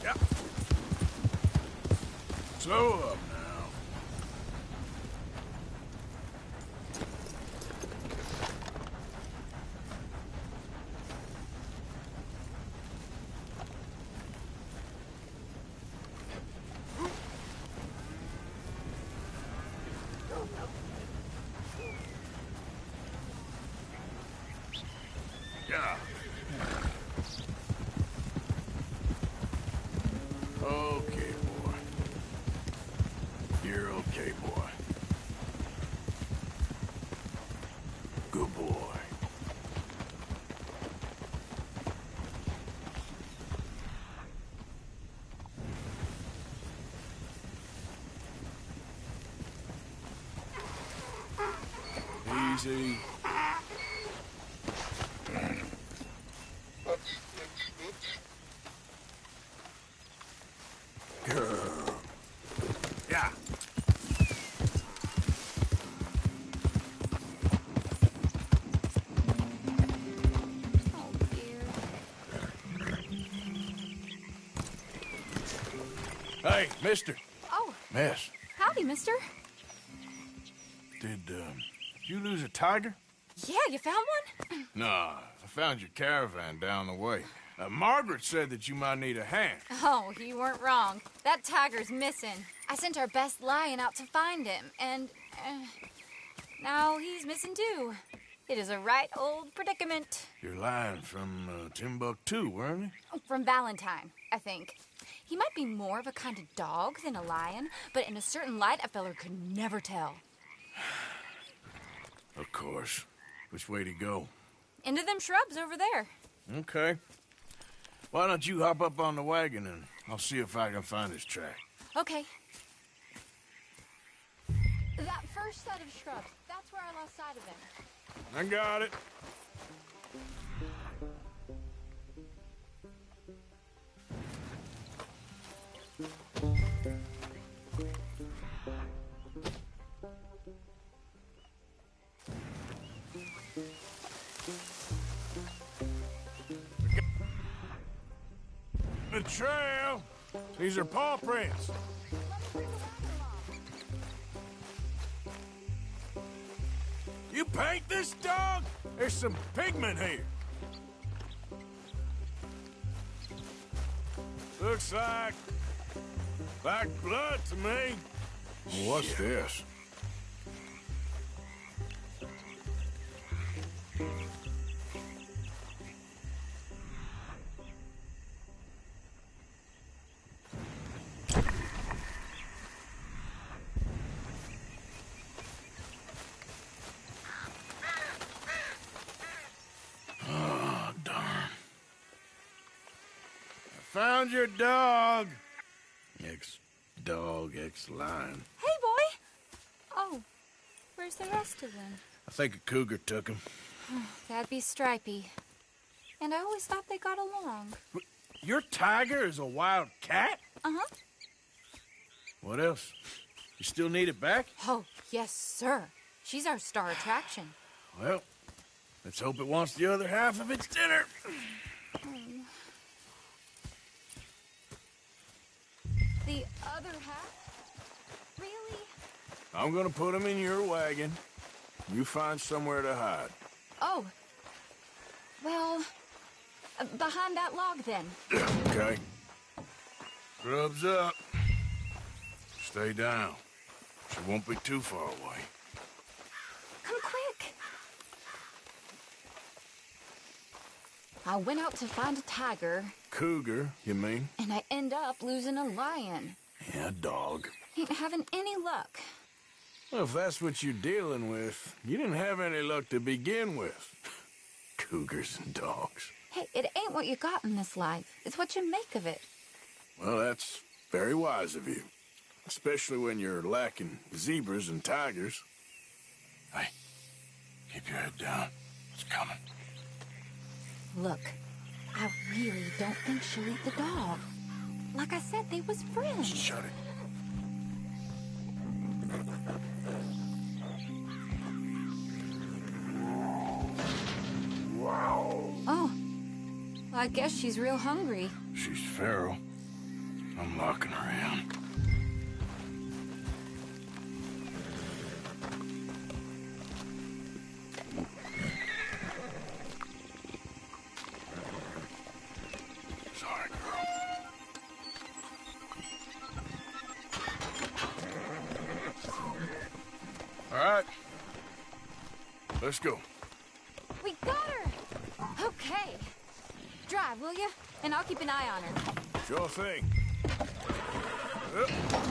S2: Yep. Slow up now. Yeah. Okay, boy. You're okay, boy. Good boy. Easy. Girl. Yeah. Hey, mister.
S9: Oh,
S2: Miss,
S9: howdy, mister.
S2: did you lose a tiger?
S9: Yeah, you found one?
S2: Nah, I found your caravan down the way. Margaret said that you might need a hand.
S9: Oh, you weren't wrong. That tiger's missing. I sent our best lion out to find him, and now he's missing too. It is a right old predicament.
S2: You're lying from Timbuktu, weren't you?
S9: From Valentine, I think. He might be more of a kind of dog than a lion, but in a certain light, a feller could never tell.
S2: Of course. Which way to go?
S9: Into them shrubs over there.
S2: Okay. Why don't you hop up on the wagon and I'll see if I can find his track.
S9: Okay. That first set of shrubs, that's where I lost sight of him.
S2: I got it. The trail. These are paw prints. You paint this dog? There's some pigment here. Looks like blood to me. What's this? Found your dog. Ex-dog, ex-lion.
S9: Hey, boy! Oh, where's the rest of them?
S2: I think a cougar took him.
S9: That'd be Stripey. And I always thought they got along.
S2: Your tiger is a wild cat?
S9: Uh-huh.
S2: What else? You still need it back?
S9: Oh, yes, sir. She's our star attraction.
S2: Well, let's hope it wants the other half of its dinner.
S9: The other half? Really?
S2: I'm gonna put him in your wagon. You find somewhere to hide.
S9: Oh. Well, behind that log, then.
S2: Okay. Grub's up. Stay down. She won't be too far away.
S9: Come quick. I went out to find a tiger.
S2: Cougar, you mean?
S9: And I end up losing a lion.
S2: Yeah, dog.
S9: Ain't having any luck.
S2: Well, if that's what you're dealing with, you didn't have any luck to begin with. Cougars and dogs.
S9: Hey, it ain't what you got in this life. It's what you make of it.
S2: Well, that's very wise of you. Especially when you're lacking zebras and tigers. Hey, keep your head down. It's coming.
S9: Look, I really don't think she'll eat the dog. Like I said, they was friends.
S2: Shut it.
S9: Oh, I guess she's real hungry.
S2: She's feral. I'm locking her in. Sorry, girl. All right. Let's go.
S9: We got her! Okay. Drive, will you? And I'll keep an eye on her.
S2: Sure thing.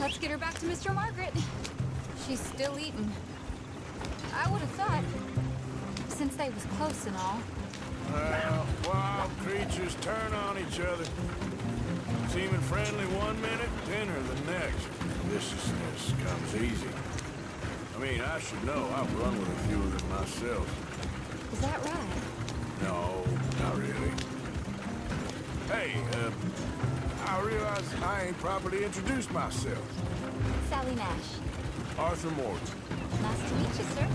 S9: Let's get her back to Mr. Margaret. She's still eating. I would have thought, since they was close and all.
S2: Well, wild creatures turn on each other. Seeming friendly one minute, dinner the next. Viciousness comes easy. I mean, I should know. I've run with a few of them myself.
S9: Is that right?
S2: No, not really. Hey, I realize I ain't properly introduced myself.
S9: Sally Nash.
S2: Arthur Morton.
S9: Nice to meet you, sir.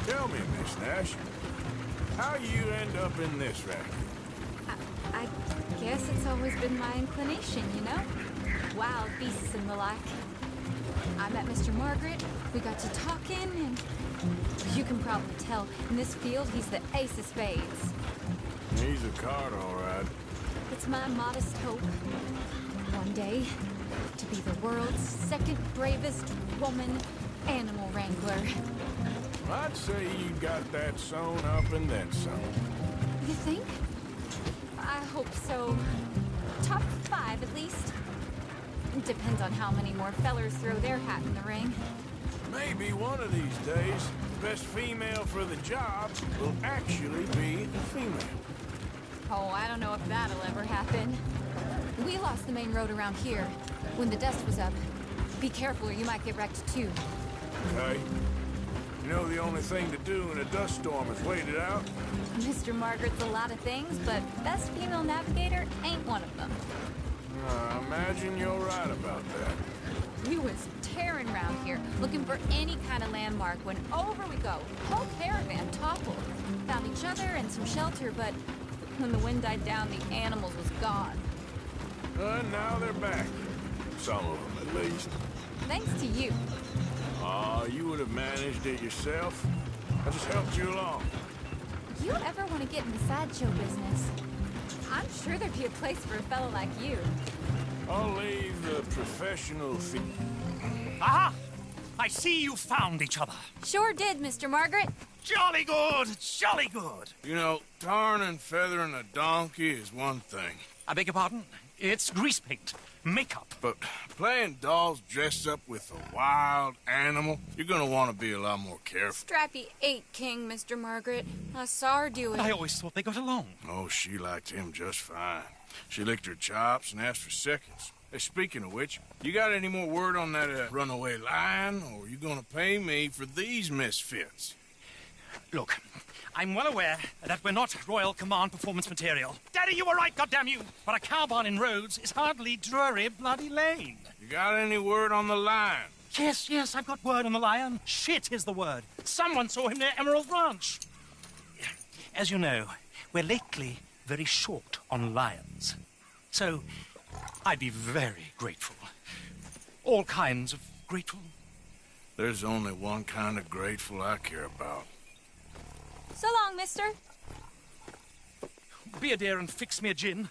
S2: Tell me, Miss Nash, how you end up in this racket?
S9: I guess it's always been my inclination, you know? Wild beasts and the like. I met Mr. Margaret, we got to talking, and you can probably tell, in this field, he's the ace of spades.
S2: He's a card, all right.
S9: It's my modest hope, one day, to be the world's second bravest woman animal wrangler.
S2: I'd say you got that sewn up and then some.
S9: You think? I hope so. Top 5, at least. Depends on how many more fellers throw their hat in the ring.
S2: Maybe one of these days, the best female for the job will actually be a female.
S9: Oh, I don't know if that'll ever happen. We lost the main road around here when the dust was up. Be careful or you might get wrecked too.
S2: Okay. You know the only thing to do in a dust storm is wait it out?
S9: Mr. Margaret's a lot of things, but best female navigator ain't one of them.
S2: I imagine you're right about that.
S9: We was tearing around here, looking for any kind of landmark when over we go. Whole caravan toppled. Found each other and some shelter, but when the wind died down, the animals was gone.
S2: And now they're back. Some of them, at least.
S9: Thanks to you.
S2: Aw, you would have managed it yourself. I just helped you along.
S9: You ever want to get in the sideshow business? I'm sure there'd be a place for a fellow like you.
S2: I'll leave the professional thing.
S18: Aha! I see you found each other.
S9: Sure did, Mr. Margaret.
S18: Jolly good, jolly good.
S2: You know, tarring and feathering a donkey is one thing.
S18: I beg your pardon? It's grease paint, makeup.
S2: But playing dolls dressed up with a wild animal, you're gonna want to be a lot more careful.
S9: Strappy ain't king, Mr. Margaret. I saw her do it.
S18: I always thought they got along.
S2: Oh, she liked him just fine. She licked her chops and asked for seconds. Hey, speaking of which, you got any more word on that runaway lion, or are you gonna pay me for these misfits?
S18: Look, I'm well aware that we're not Royal Command performance material. Daddy, you were right, goddammit you! But a cow barn in Rhodes is hardly Drury Bloody Lane.
S2: You got any word on the lion?
S18: Yes, I've got word on the lion. Shit is the word. Someone saw him near Emerald Ranch. As you know, we're lately very short on lions. So, I'd be very grateful. All kinds of grateful.
S2: There's only one kind of grateful I care about.
S9: So long, mister.
S18: Be a dear and fix me a gin.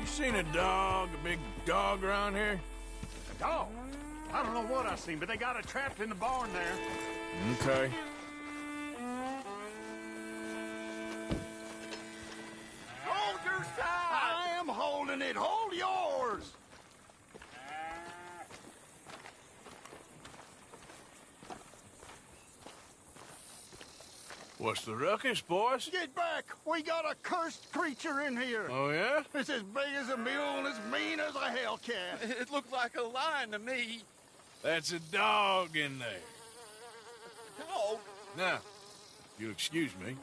S2: Seen a dog, a big dog around here?
S3: A dog? I don't know what I seen, but they got it trapped in the barn there.
S2: Okay.
S3: Hold your side! I am holding it. Hold yours!
S2: What's the ruckus, boys?
S3: Get back! We got a cursed creature in here.
S2: Oh, yeah?
S3: It's as big as a mule and as mean as a hellcat. It looked like a lion to me.
S2: That's a dog in there.
S3: Dog?
S2: Now, if you'll excuse me.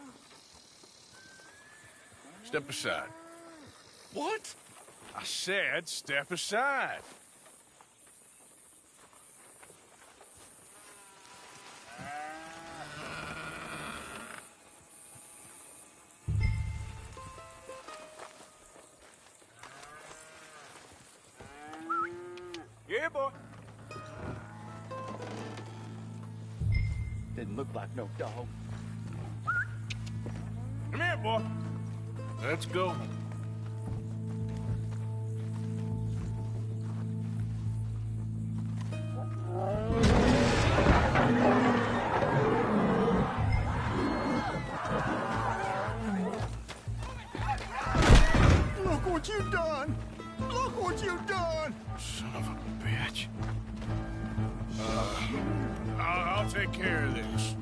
S2: Step aside.
S3: What?
S2: I said step aside. Yeah, boy.
S3: Didn't look like no dog.
S2: Come here, boy. Let's go.
S3: Look what you done! Look what you done!
S2: Son of a bitch. I'll take care of this.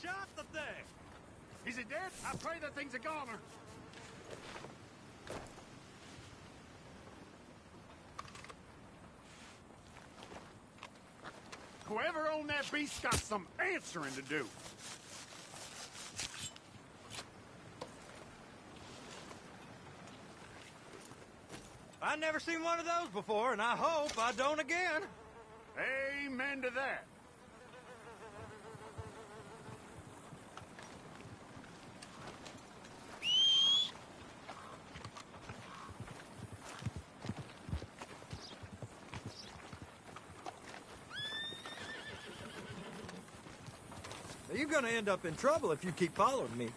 S3: shot the thing?
S5: Is it dead? I pray that thing's a goner. Whoever owned that beast got some answering to do.
S3: I've never seen one of those before, and I hope I don't again.
S5: Amen to that.
S3: Now, you're gonna end up in trouble if you keep following me.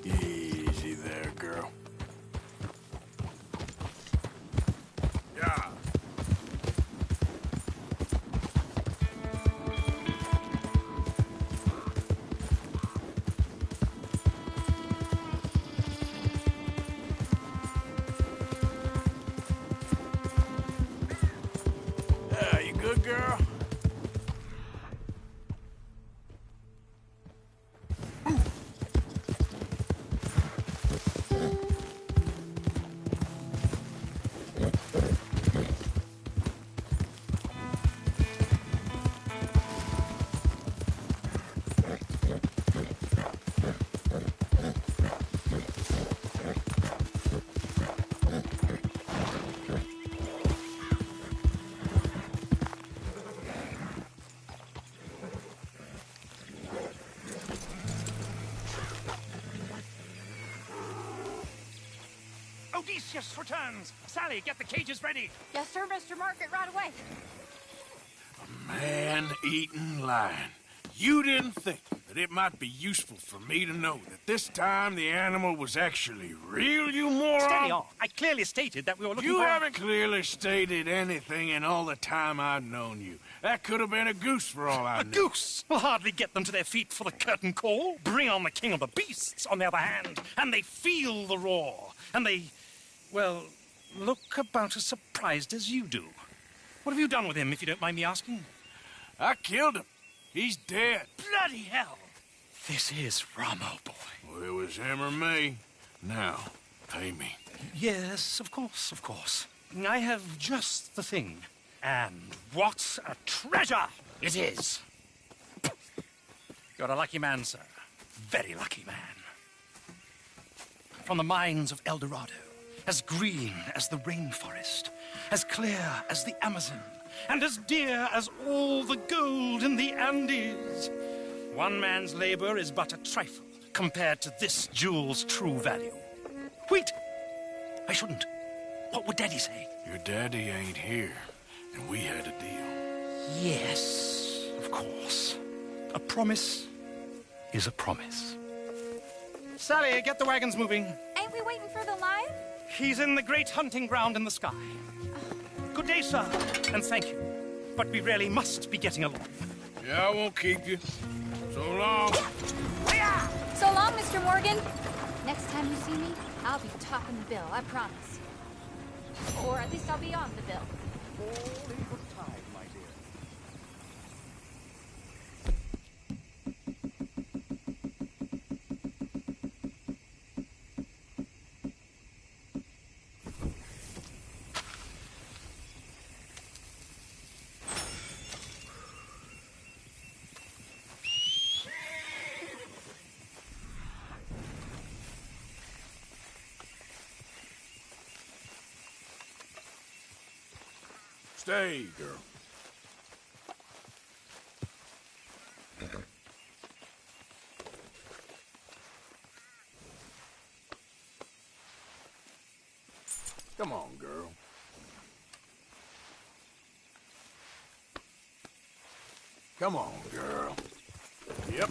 S2: Easy there, girl. Yeah. Yeah, you good, girl?
S18: Odysseus returns. Sally, get the cages ready.
S11: Yes, sir, Mr. Margaret, right away.
S2: Man-eating lion. You didn't think that it might be useful for me to know that this time the animal was actually real, you moron?
S18: Steady on. I clearly stated that we were looking
S2: You
S18: for...
S2: haven't clearly stated anything in all the time I've known you. That could have been a goose for all I
S18: A
S2: knew.
S18: goose will hardly get them to their feet for the curtain call. Bring on the king of the beasts, on the other hand, and they feel the roar. And they, well, look about as surprised as you do. What have you done with him, if you don't mind me asking?
S2: I killed him. He's dead.
S18: Bloody hell! This is Ramo, boy.
S2: Well, it was him or me. Now, pay me.
S18: Yes, of course, of course. I have just the thing. And what a treasure it is! You're a lucky man, sir. Very lucky man. From the mines of El Dorado, as green as the rainforest, as clear as the Amazon, and as dear as all the gold in the Andes. One man's labor is but a trifle compared to this jewel's true value. Wait! I shouldn't. What would Daddy say?
S2: Your daddy ain't here, and we had a deal.
S18: Yes, of course. A promise is a promise. Sally, get the wagons moving.
S11: Ain't we waiting for the lion?
S18: He's in the great hunting ground in the sky. Good day, sir, and thank you. But we really must be getting along.
S2: Yeah, I won't keep you. So long.
S9: So long, Mr. Morgan. Next time you see me, I'll be topping the bill, I promise. Or at least I'll be on the bill.
S3: All in good time, my dear.
S2: Stay, girl. Come on, girl. Come on, girl. Yep.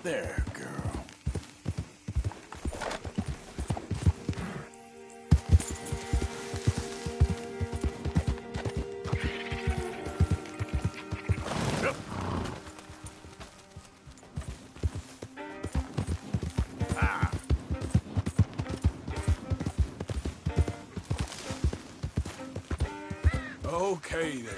S2: There, girl. Okay, there.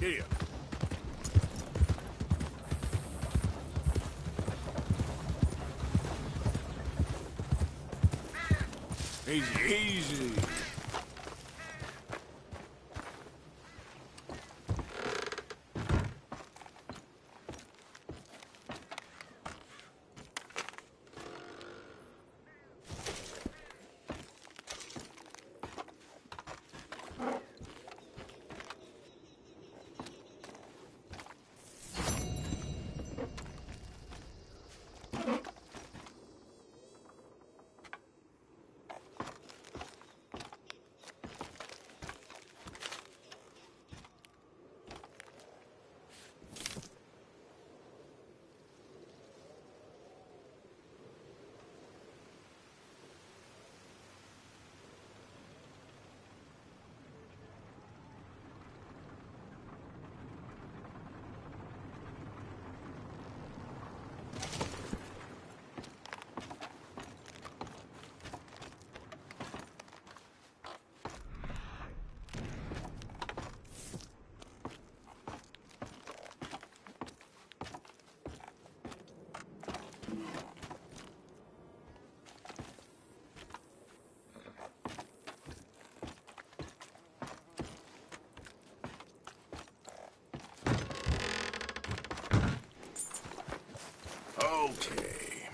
S2: Here. Easy, easy.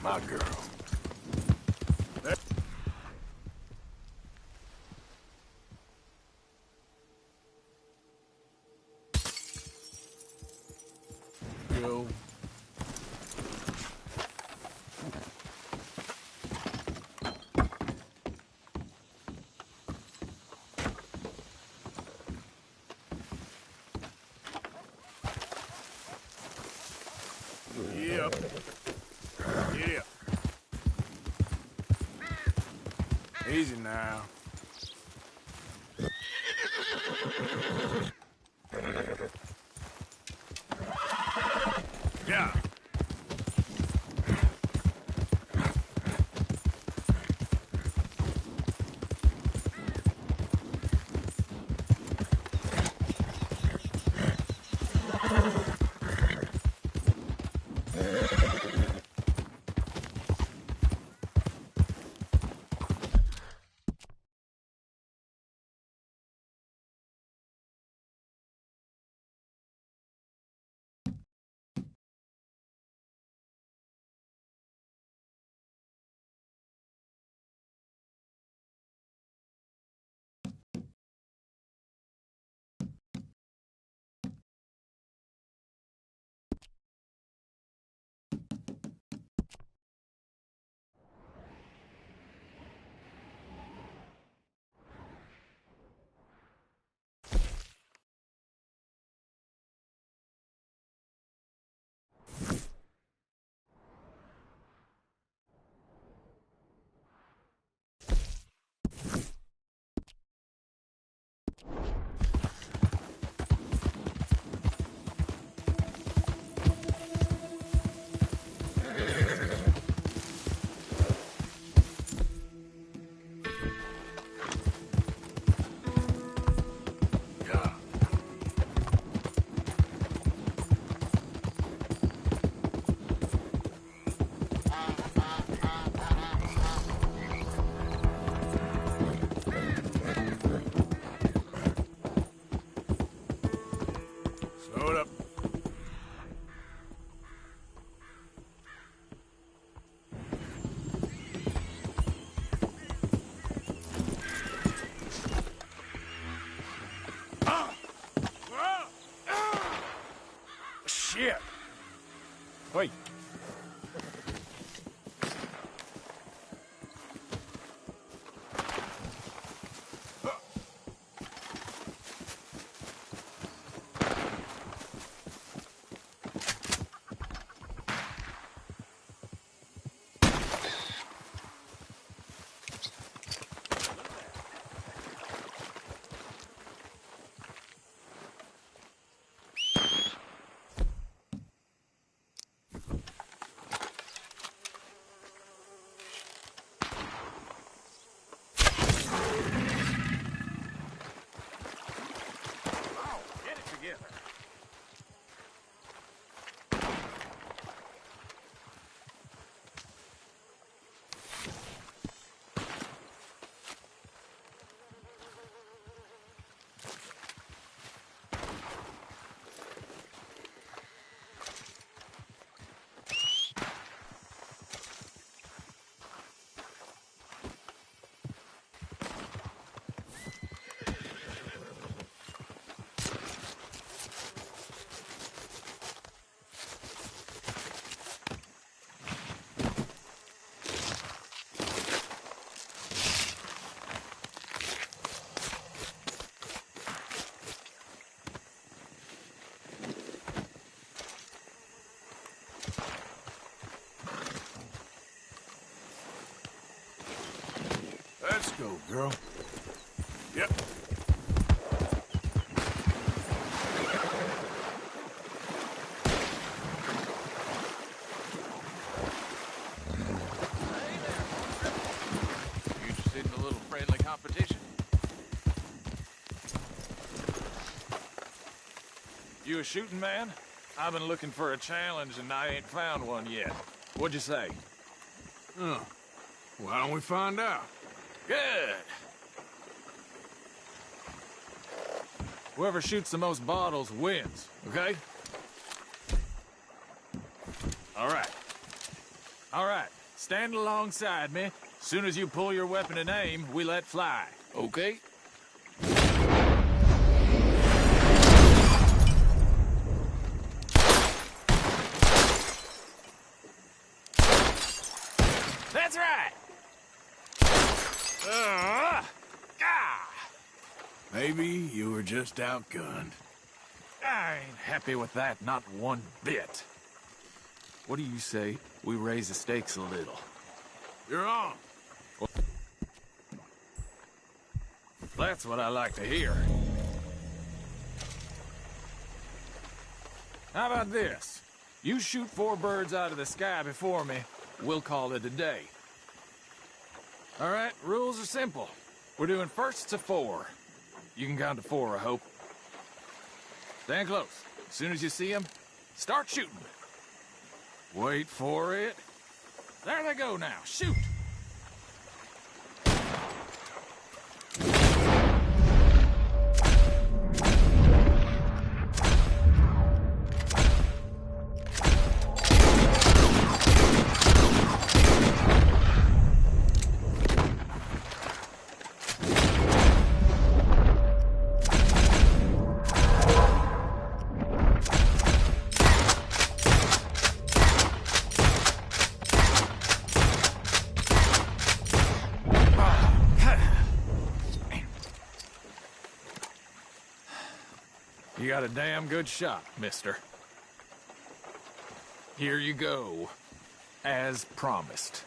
S2: My girl. Go. Yep. Yeah. Easy now. Yeah. Slow it up. Shit. Wait. Let's go, girl. Yep.
S21: You interested in a little friendly competition? You a shooting man? I've been looking for a challenge and I ain't found one yet. What'd you say?
S2: Oh. Why don't we find out?
S21: Good. Whoever shoots the most bottles wins, okay? All right. All right, stand alongside me. Soon as you pull your weapon and aim, we let fly. Okay? That's right! Maybe you were just outgunned. I ain't happy with that, not one bit. What do you say we raise the stakes a little? You're on. That's what I like to hear. How about this? You shoot 4 birds out of the sky before me, we'll call it a day. All right, rules are simple. We're doing firsts to 4. You can count to 4, I hope. Stand close. As soon as you see them, start shooting. Wait for it. There they go now. Shoot! You got a damn good shot, mister. Here you go, as promised.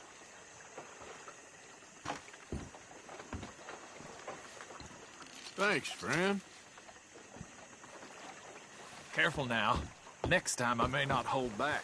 S2: Thanks, friend.
S21: Careful now. Next time I may not hold back.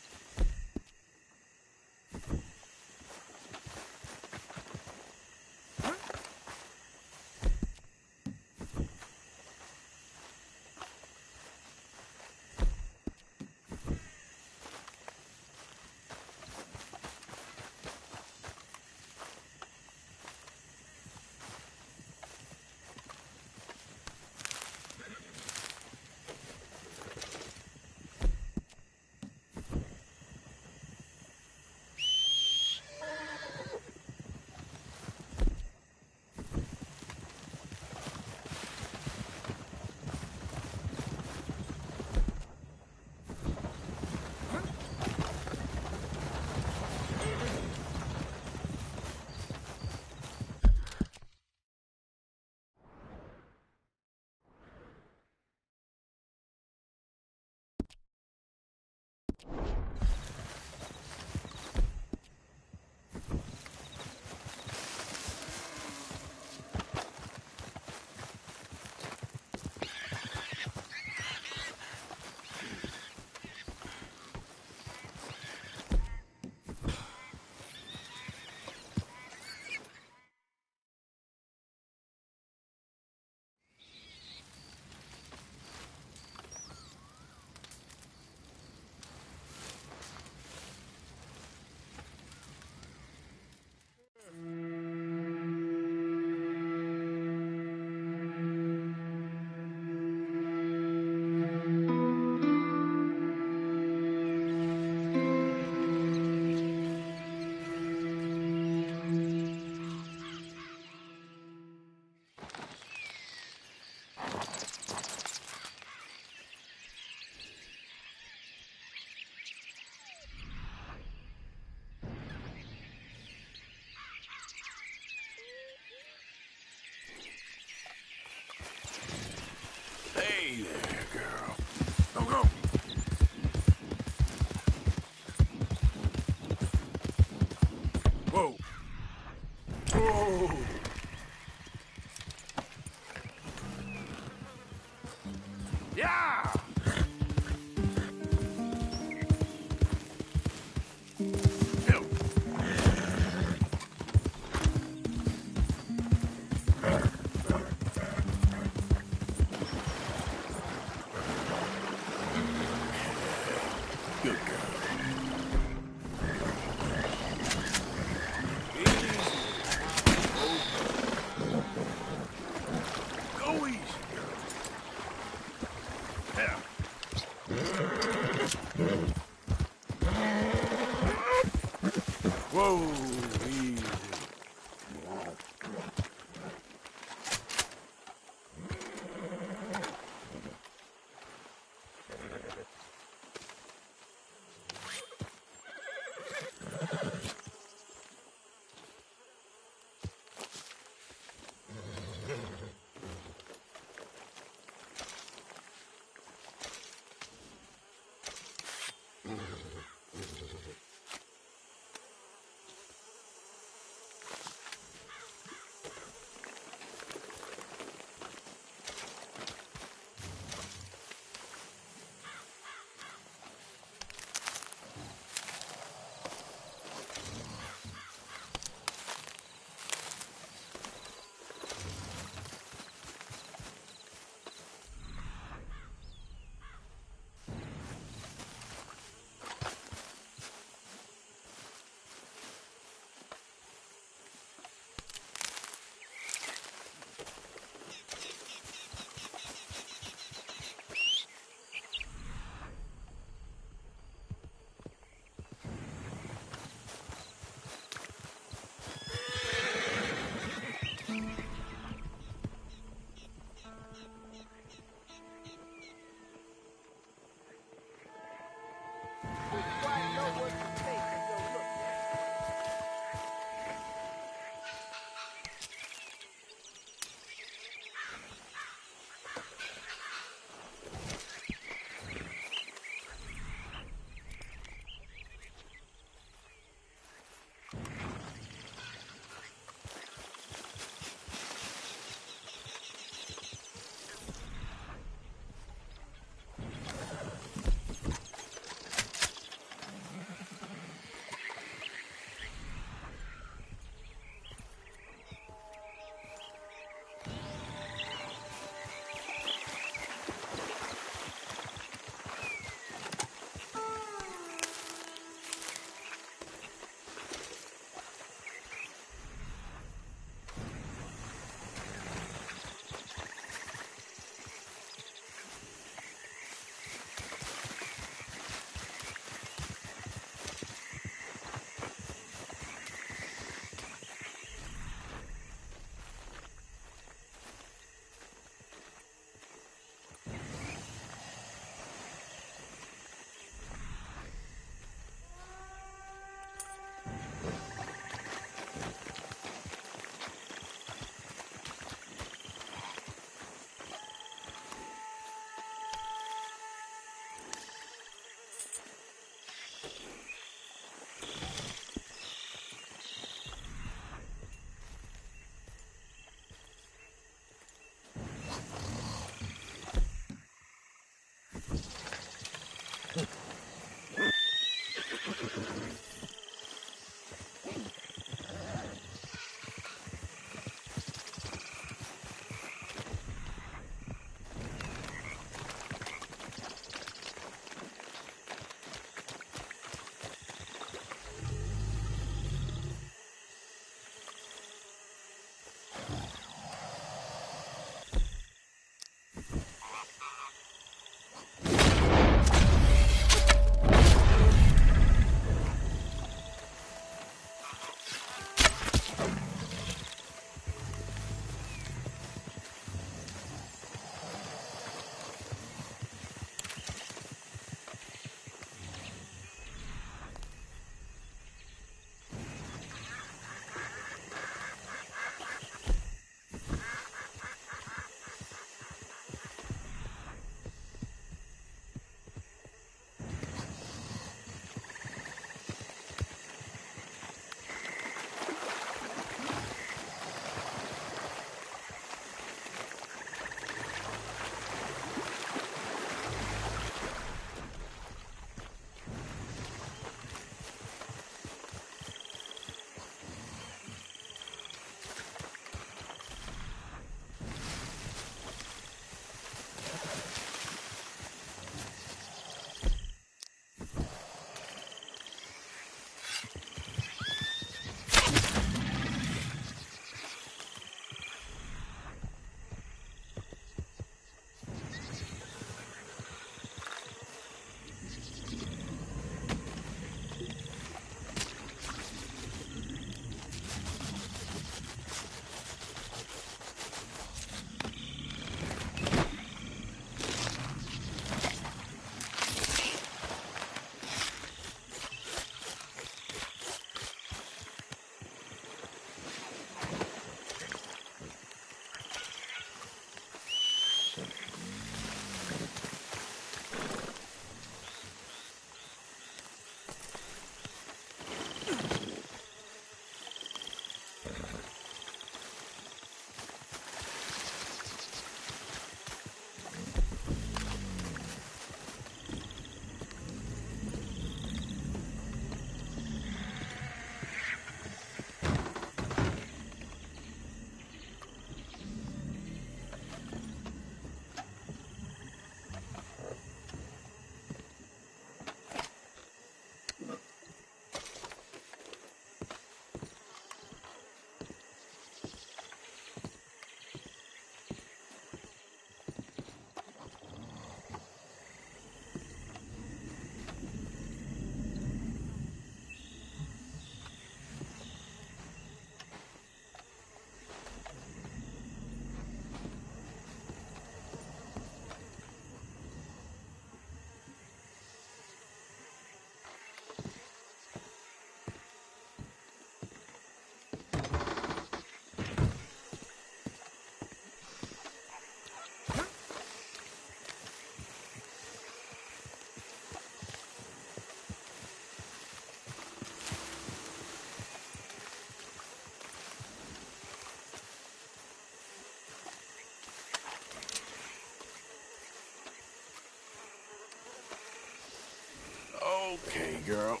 S2: girl.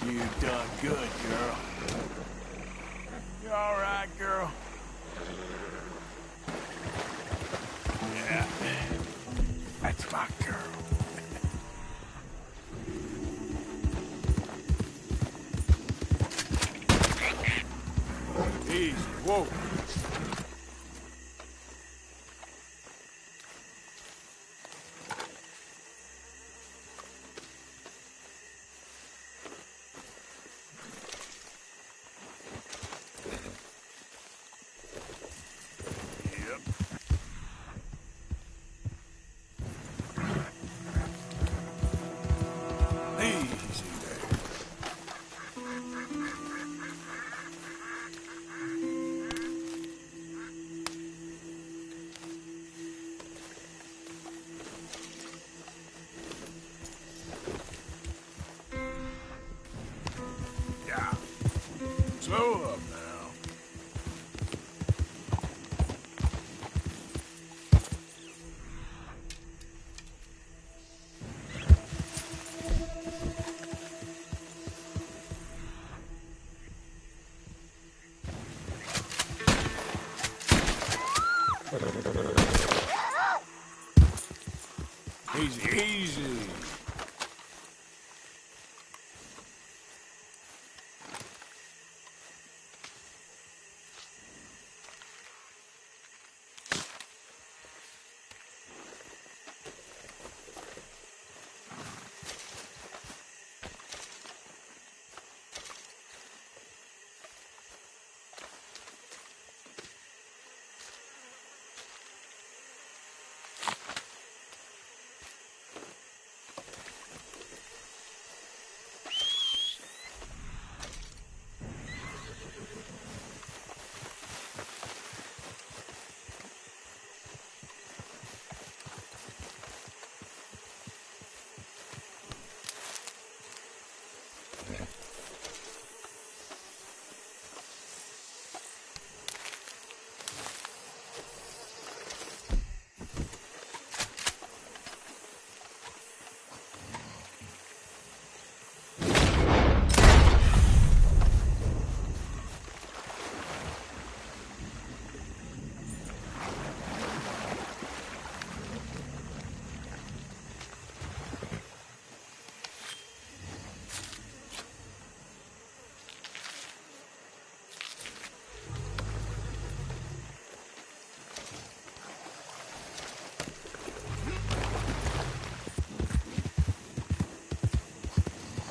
S2: You done good, girl. You all right, girl? Yeah. That's my girl. Easy. Whoa. Slow up now. Easy, easy.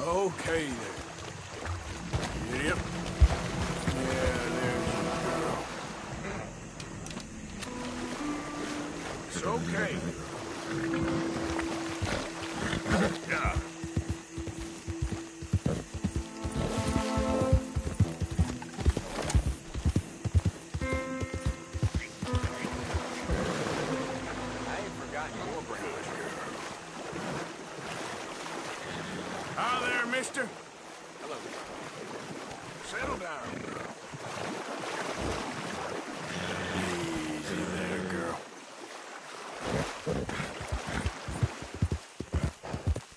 S2: Okay there. Yep. Yeah, there's your girl. It's okay. Yeah.
S21: I ain't forgotten your brand.
S2: Hi there, mister.
S21: Hello.
S2: Settle down, girl. Easy there, girl.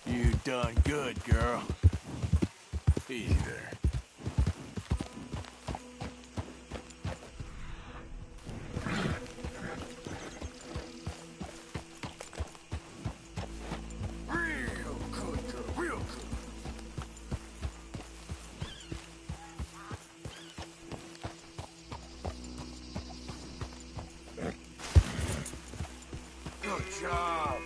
S2: You done good, girl. Easy there. Real good, girl. Real good. Good job.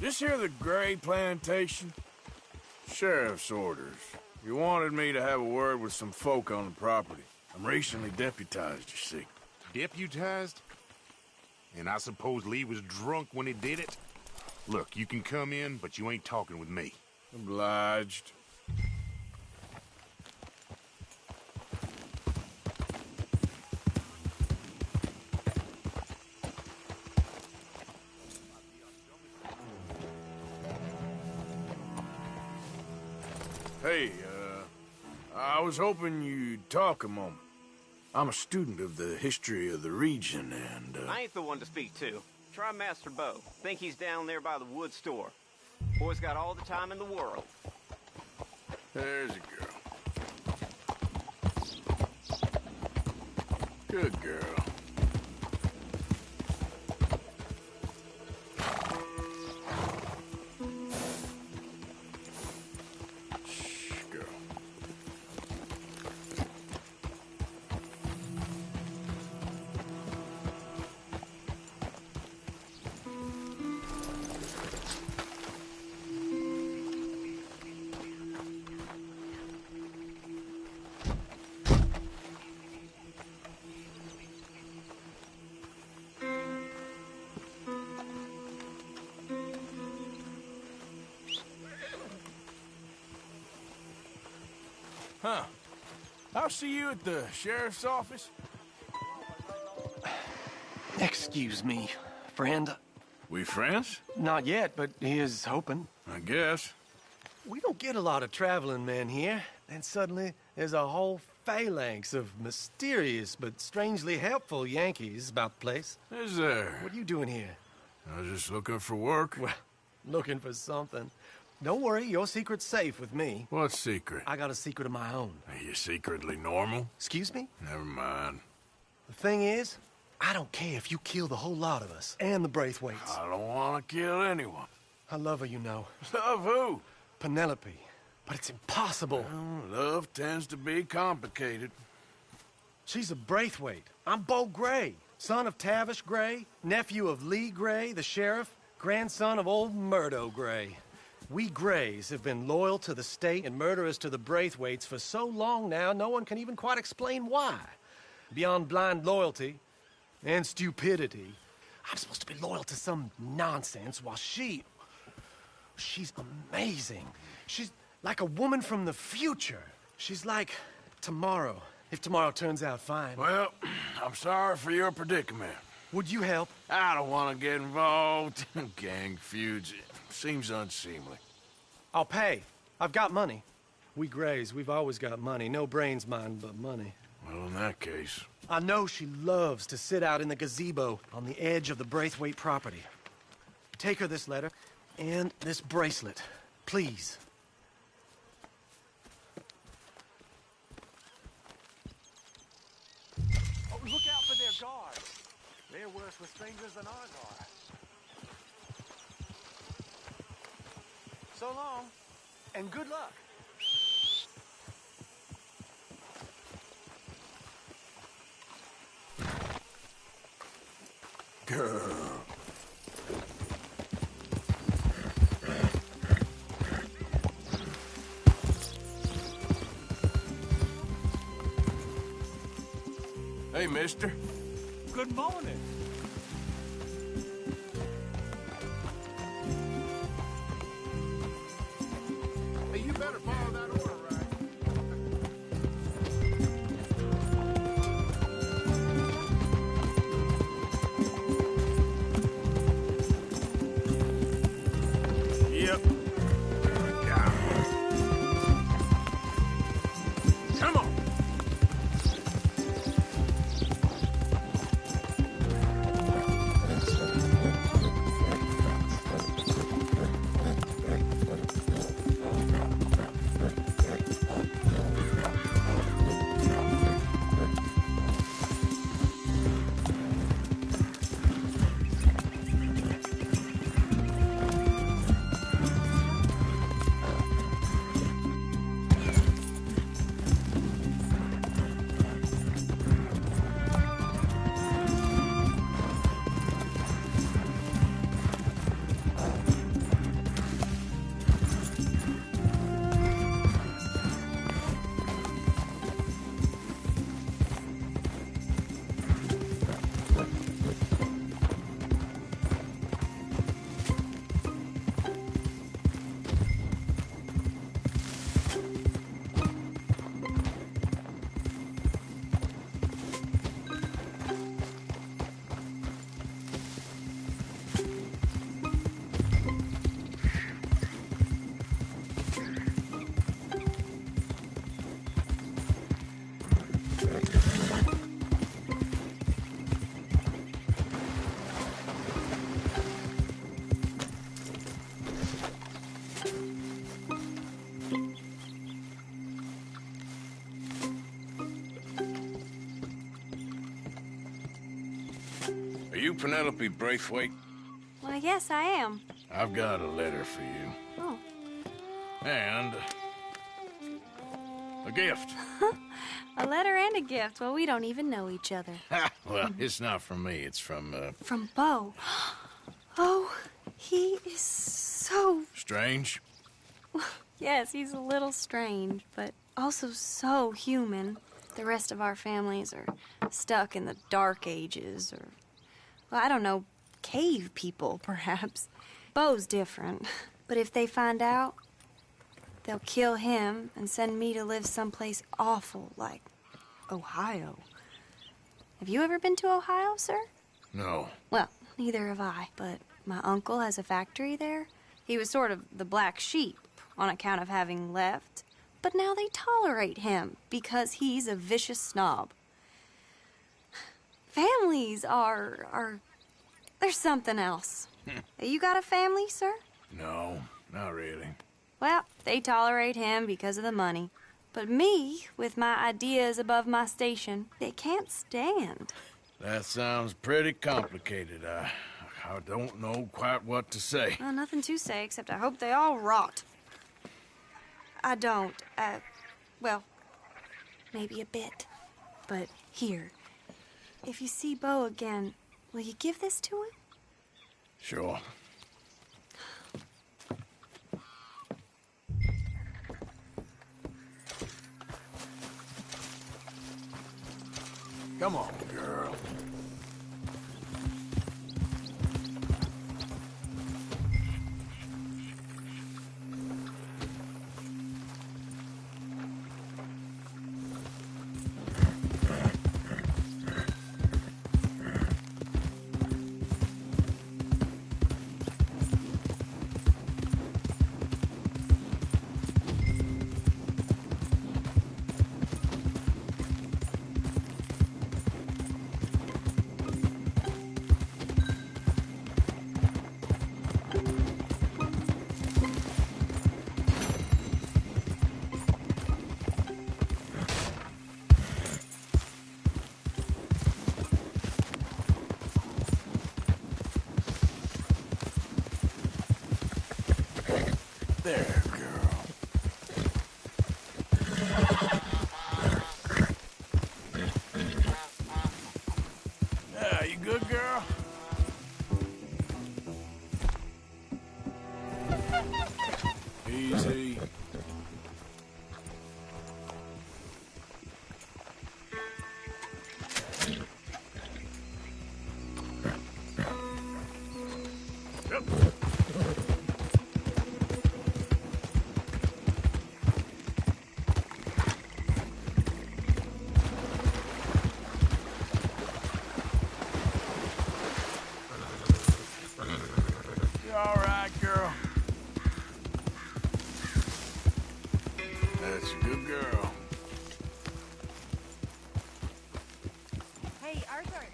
S2: This here the Gray Plantation? Sheriff's orders. You wanted me to have a word with some folk on the property. I'm recently deputized, you see.
S3: Deputized? And I suppose Lee was drunk when he did it? Look, you can come in, but you ain't talking with me.
S2: Obliged. Hey, I was hoping you'd talk a moment. I'm a student of the history of the region, and,
S20: I ain't the one to speak to. Try Master Bo. Think he's down there by the wood store. Boy's got all the time in the world.
S2: There's a girl. Good girl. Huh. I'll see you at the sheriff's office.
S7: Excuse me, friend.
S2: We friends?
S7: Not yet, but here's hoping.
S2: I guess.
S7: We don't get a lot of traveling men here, and suddenly there's a whole phalanx of mysterious but strangely helpful Yankees about the place.
S2: Is there?
S7: What are you doing here?
S2: I was just looking for work.
S7: Well, looking for something. Don't worry, your secret's safe with me.
S2: What secret?
S7: I got a secret of my own.
S2: Are you secretly normal?
S7: Excuse me?
S2: Never mind.
S7: The thing is, I don't care if you kill the whole lot of us and the Braithwaites.
S2: I don't want to kill anyone.
S7: I love her, you know.
S2: Love who?
S7: Penelope. But it's impossible.
S2: Well, love tends to be complicated.
S7: She's a Braithwaite. I'm Bo Gray, son of Tavish Gray, nephew of Lee Gray, the sheriff, grandson of old Murdo Gray. We Grays have been loyal to the state and murderous to the Braithwaites for so long now, no one can even quite explain why. Beyond blind loyalty and stupidity, I'm supposed to be loyal to some nonsense while she's amazing. She's like a woman from the future. She's like tomorrow, if tomorrow turns out fine.
S2: Well, I'm sorry for your predicament.
S7: Would you help?
S2: I don't want to get involved in gang feuds. Seems unseemly.
S7: I'll pay. I've got money. We Grays, we've always got money. No brains, mind, but money.
S2: Well, in that case...
S7: I know she loves to sit out in the gazebo on the edge of the Braithwaite property. Take her this letter and this bracelet, please.
S17: Oh, look out for their guards. They're worse with strangers than ours are. So long, and good luck.
S2: Girl. Hey, mister.
S17: Good morning.
S5: Hey, you better follow that order, right?
S2: Yep. Yeah. Come on. Are you Penelope Braithwaite?
S11: Why, yes, I am.
S2: I've got a letter for you.
S11: Oh.
S2: And a gift.
S11: A letter and a gift. Well, we don't even know each other.
S2: Well, it's not from me. It's from,
S11: From Bo. Oh, he is so...
S2: Strange?
S11: Yes, he's a little strange, but also so human. The rest of our families are stuck in the Dark Ages, or, well, I don't know, cave people, perhaps. Bo's different. But if they find out, they'll kill him and send me to live someplace awful like Ohio. Have you ever been to Ohio, sir?
S2: No.
S11: Well, neither have I, but my uncle has a factory there. He was sort of the black sheep on account of having left, but now they tolerate him because he's a vicious snob. Families are there's something else. You got a family, sir?
S2: No, not really.
S11: Well, they tolerate him because of the money. But me, with my ideas above my station, they can't stand.
S2: That sounds pretty complicated. I don't know quite what to say.
S11: Well, nothing to say, except I hope they all rot. I don't. Well, maybe a bit. But here, if you see Bo again, will you give this to him?
S2: Sure. Come on, girl. There, girl. Yeah, you good, girl? Easy. You all right, girl? That's a good girl.
S11: Hey, Arthur.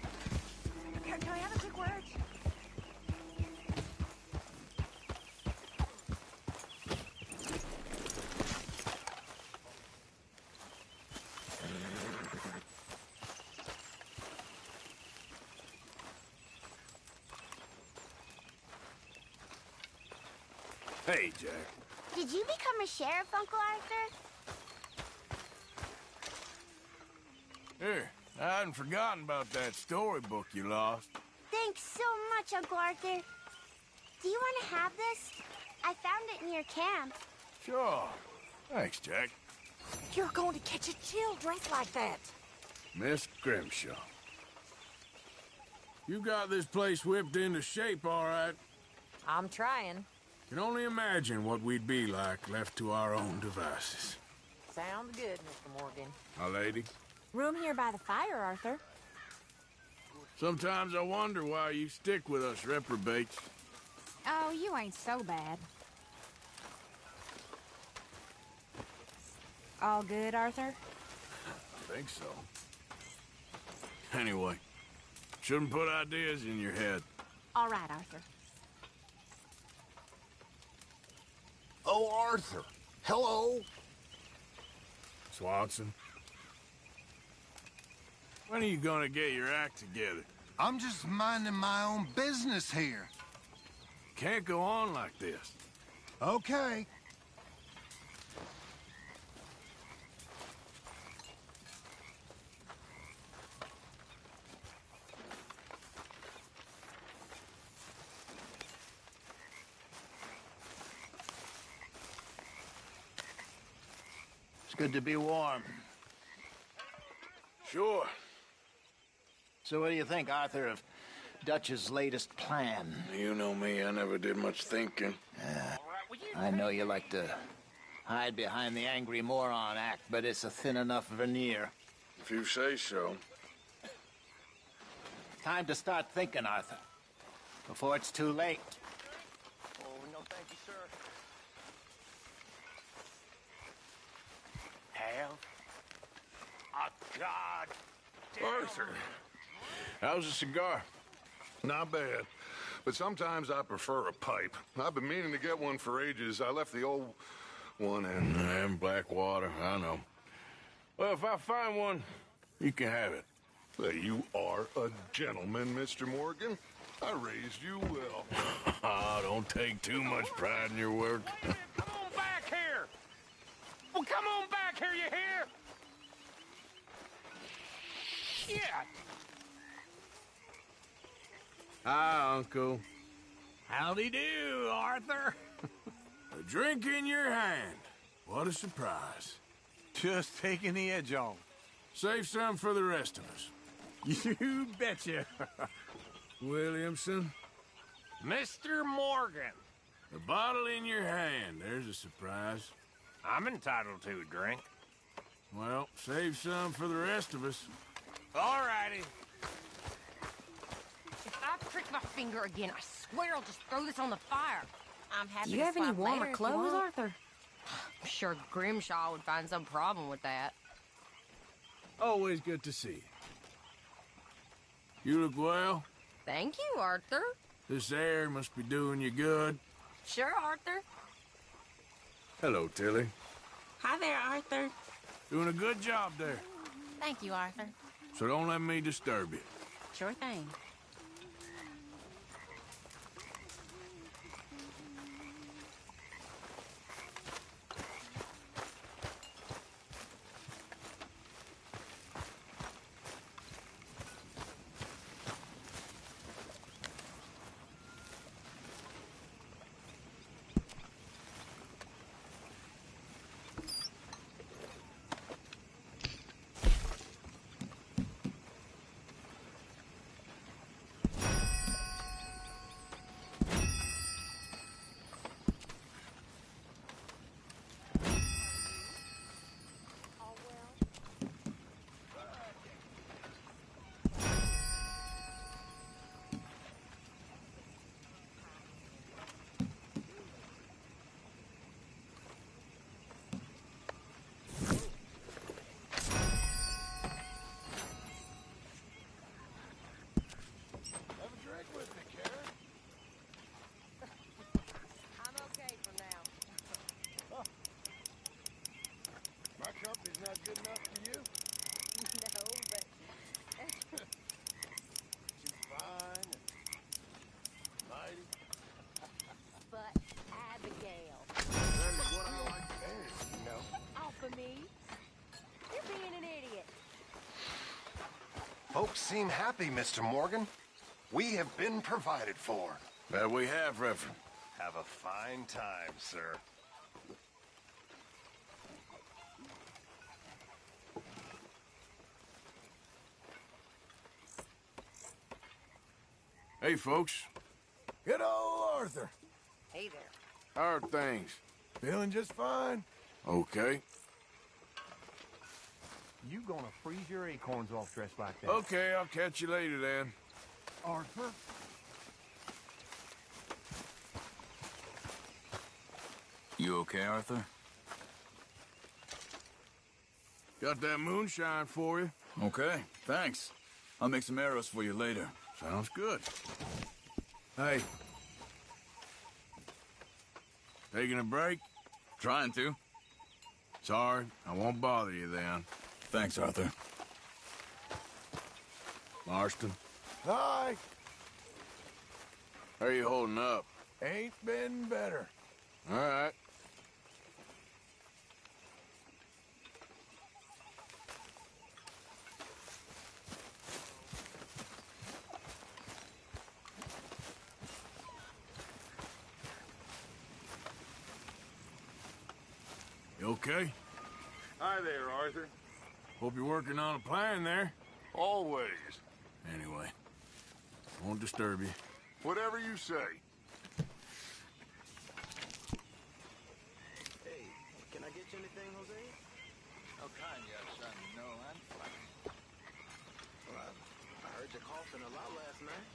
S11: Can I have a quick word?
S2: Hey, Jack.
S6: Did you become a sheriff, Uncle Arthur?
S2: Here, I hadn't forgotten about that storybook you lost.
S6: Thanks so much, Uncle Arthur. Do you want to have this? I found it near camp.
S2: Sure. Thanks, Jack.
S11: You're going to catch a chill dressed like that.
S2: Miss Grimshaw. You got this place whipped into shape, all right.
S10: I'm trying.
S2: Can only imagine what we'd be like left to our own devices.
S10: Sounds good, Mr. Morgan.
S2: My lady,
S11: Room here by the fire, Arthur.
S2: sometimes I wonder why you stick with us reprobates.
S11: Oh, you ain't so bad. All good, Arthur?
S2: I think so. Anyway, shouldn't put ideas in your head.
S11: All right, Arthur.
S13: Oh, Arthur. Hello.
S2: Swanson. When are you gonna get your act together?
S5: I'm just minding my own business here.
S2: Can't go on like this.
S5: Okay.
S8: It's good to be warm.
S2: Sure.
S8: So what do you think, Arthur, of Dutch's latest plan?
S2: You know me, I never did much thinking.
S8: I know you like to hide behind the angry moron act, but it's a thin enough veneer.
S2: If you say so.
S8: Time to start thinking, Arthur, before it's too late.
S20: Oh, no thank you, sir.
S8: Have a god.
S2: Arthur, how's a cigar?
S5: Not bad. But sometimes I prefer a pipe. I've been meaning to get one for ages. I left the old one in
S2: Blackwater, I know. Well, if I find one, you can have it.
S5: Well, you are a gentleman, Mr. Morgan. I raised you well.
S2: Oh, don't take too much pride in your work.
S4: Come on back here! Well, come on back here, you hear? Shit!
S2: Hi, Uncle.
S16: Howdy do, Arthur.
S2: A drink in your hand. What a surprise.
S16: Just taking the edge off.
S2: Save some for the rest of us.
S16: You betcha.
S2: Williamson.
S4: Mr. Morgan.
S2: The bottle in your hand. There's a surprise.
S4: I'm entitled to a drink.
S2: Well, save some for the rest of us.
S4: All righty.
S10: If I prick my finger again, I swear I'll just throw this on the fire. I'm happy
S11: Do you
S10: to
S11: have any
S10: swap
S11: warmer
S10: later if you
S11: clothes,
S10: want.
S11: Arthur?
S10: I'm sure Grimshaw would find some problem with that.
S2: Always good to see you. You look well.
S10: Thank you, Arthur.
S2: This air must be doing you good.
S10: Sure, Arthur.
S2: Hello, Tilly.
S10: Hi there, Arthur.
S2: Doing a good job there.
S10: Thank you, Arthur.
S2: So don't let me disturb you.
S10: Sure thing.
S5: Not good enough for you?
S10: No, but...
S5: She's fine and mighty.
S10: But Abigail.
S5: That's what I like best, you know.
S10: Off of me. You're being an idiot.
S13: Folks seem happy, Mr. Morgan. We have been provided for.
S2: That we have, Reverend.
S13: Have a fine time, sir.
S2: Hey, folks.
S3: Hello, Arthur.
S10: Hey there.
S2: How are things?
S3: Feeling just fine.
S2: Okay.
S22: You gonna freeze your acorns off dressed like that?
S2: Okay, I'll catch you later then.
S3: Arthur?
S23: You okay, Arthur?
S2: Got that moonshine for you.
S23: Okay, thanks. I'll make some arrows for you later.
S2: Sounds good. Hey. Taking a break?
S23: Trying to.
S2: Sorry, I won't bother you then.
S23: Thanks, Arthur.
S2: Marston. Hi. How are you holding up?
S3: Ain't been better.
S2: All right. You okay?
S5: Hi there, Arthur.
S2: Hope you're working on a plan there.
S5: Always.
S2: Anyway, won't disturb you.
S5: Whatever you say.
S1: Hey, can I get you anything, Jose?
S8: No kind, yes, son. No, I'm fine.
S1: Well, I heard you coughing a lot last night.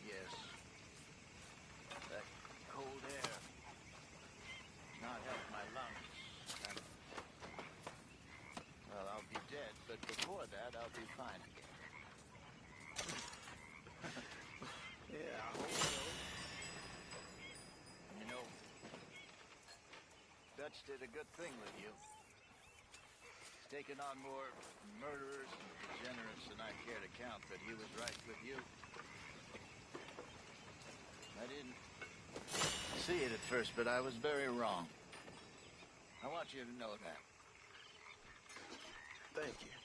S8: Yes. That cold air not helped my lungs. Well, I'll be dead, but before that, I'll be fine again.
S1: Yeah, I hope so.
S8: You know, Dutch did a good thing with you. He's taken on more murderers and degenerates than I care to count, but he was right with you. I didn't see it at first, but I was very wrong. I want you to know that.
S1: Thank you.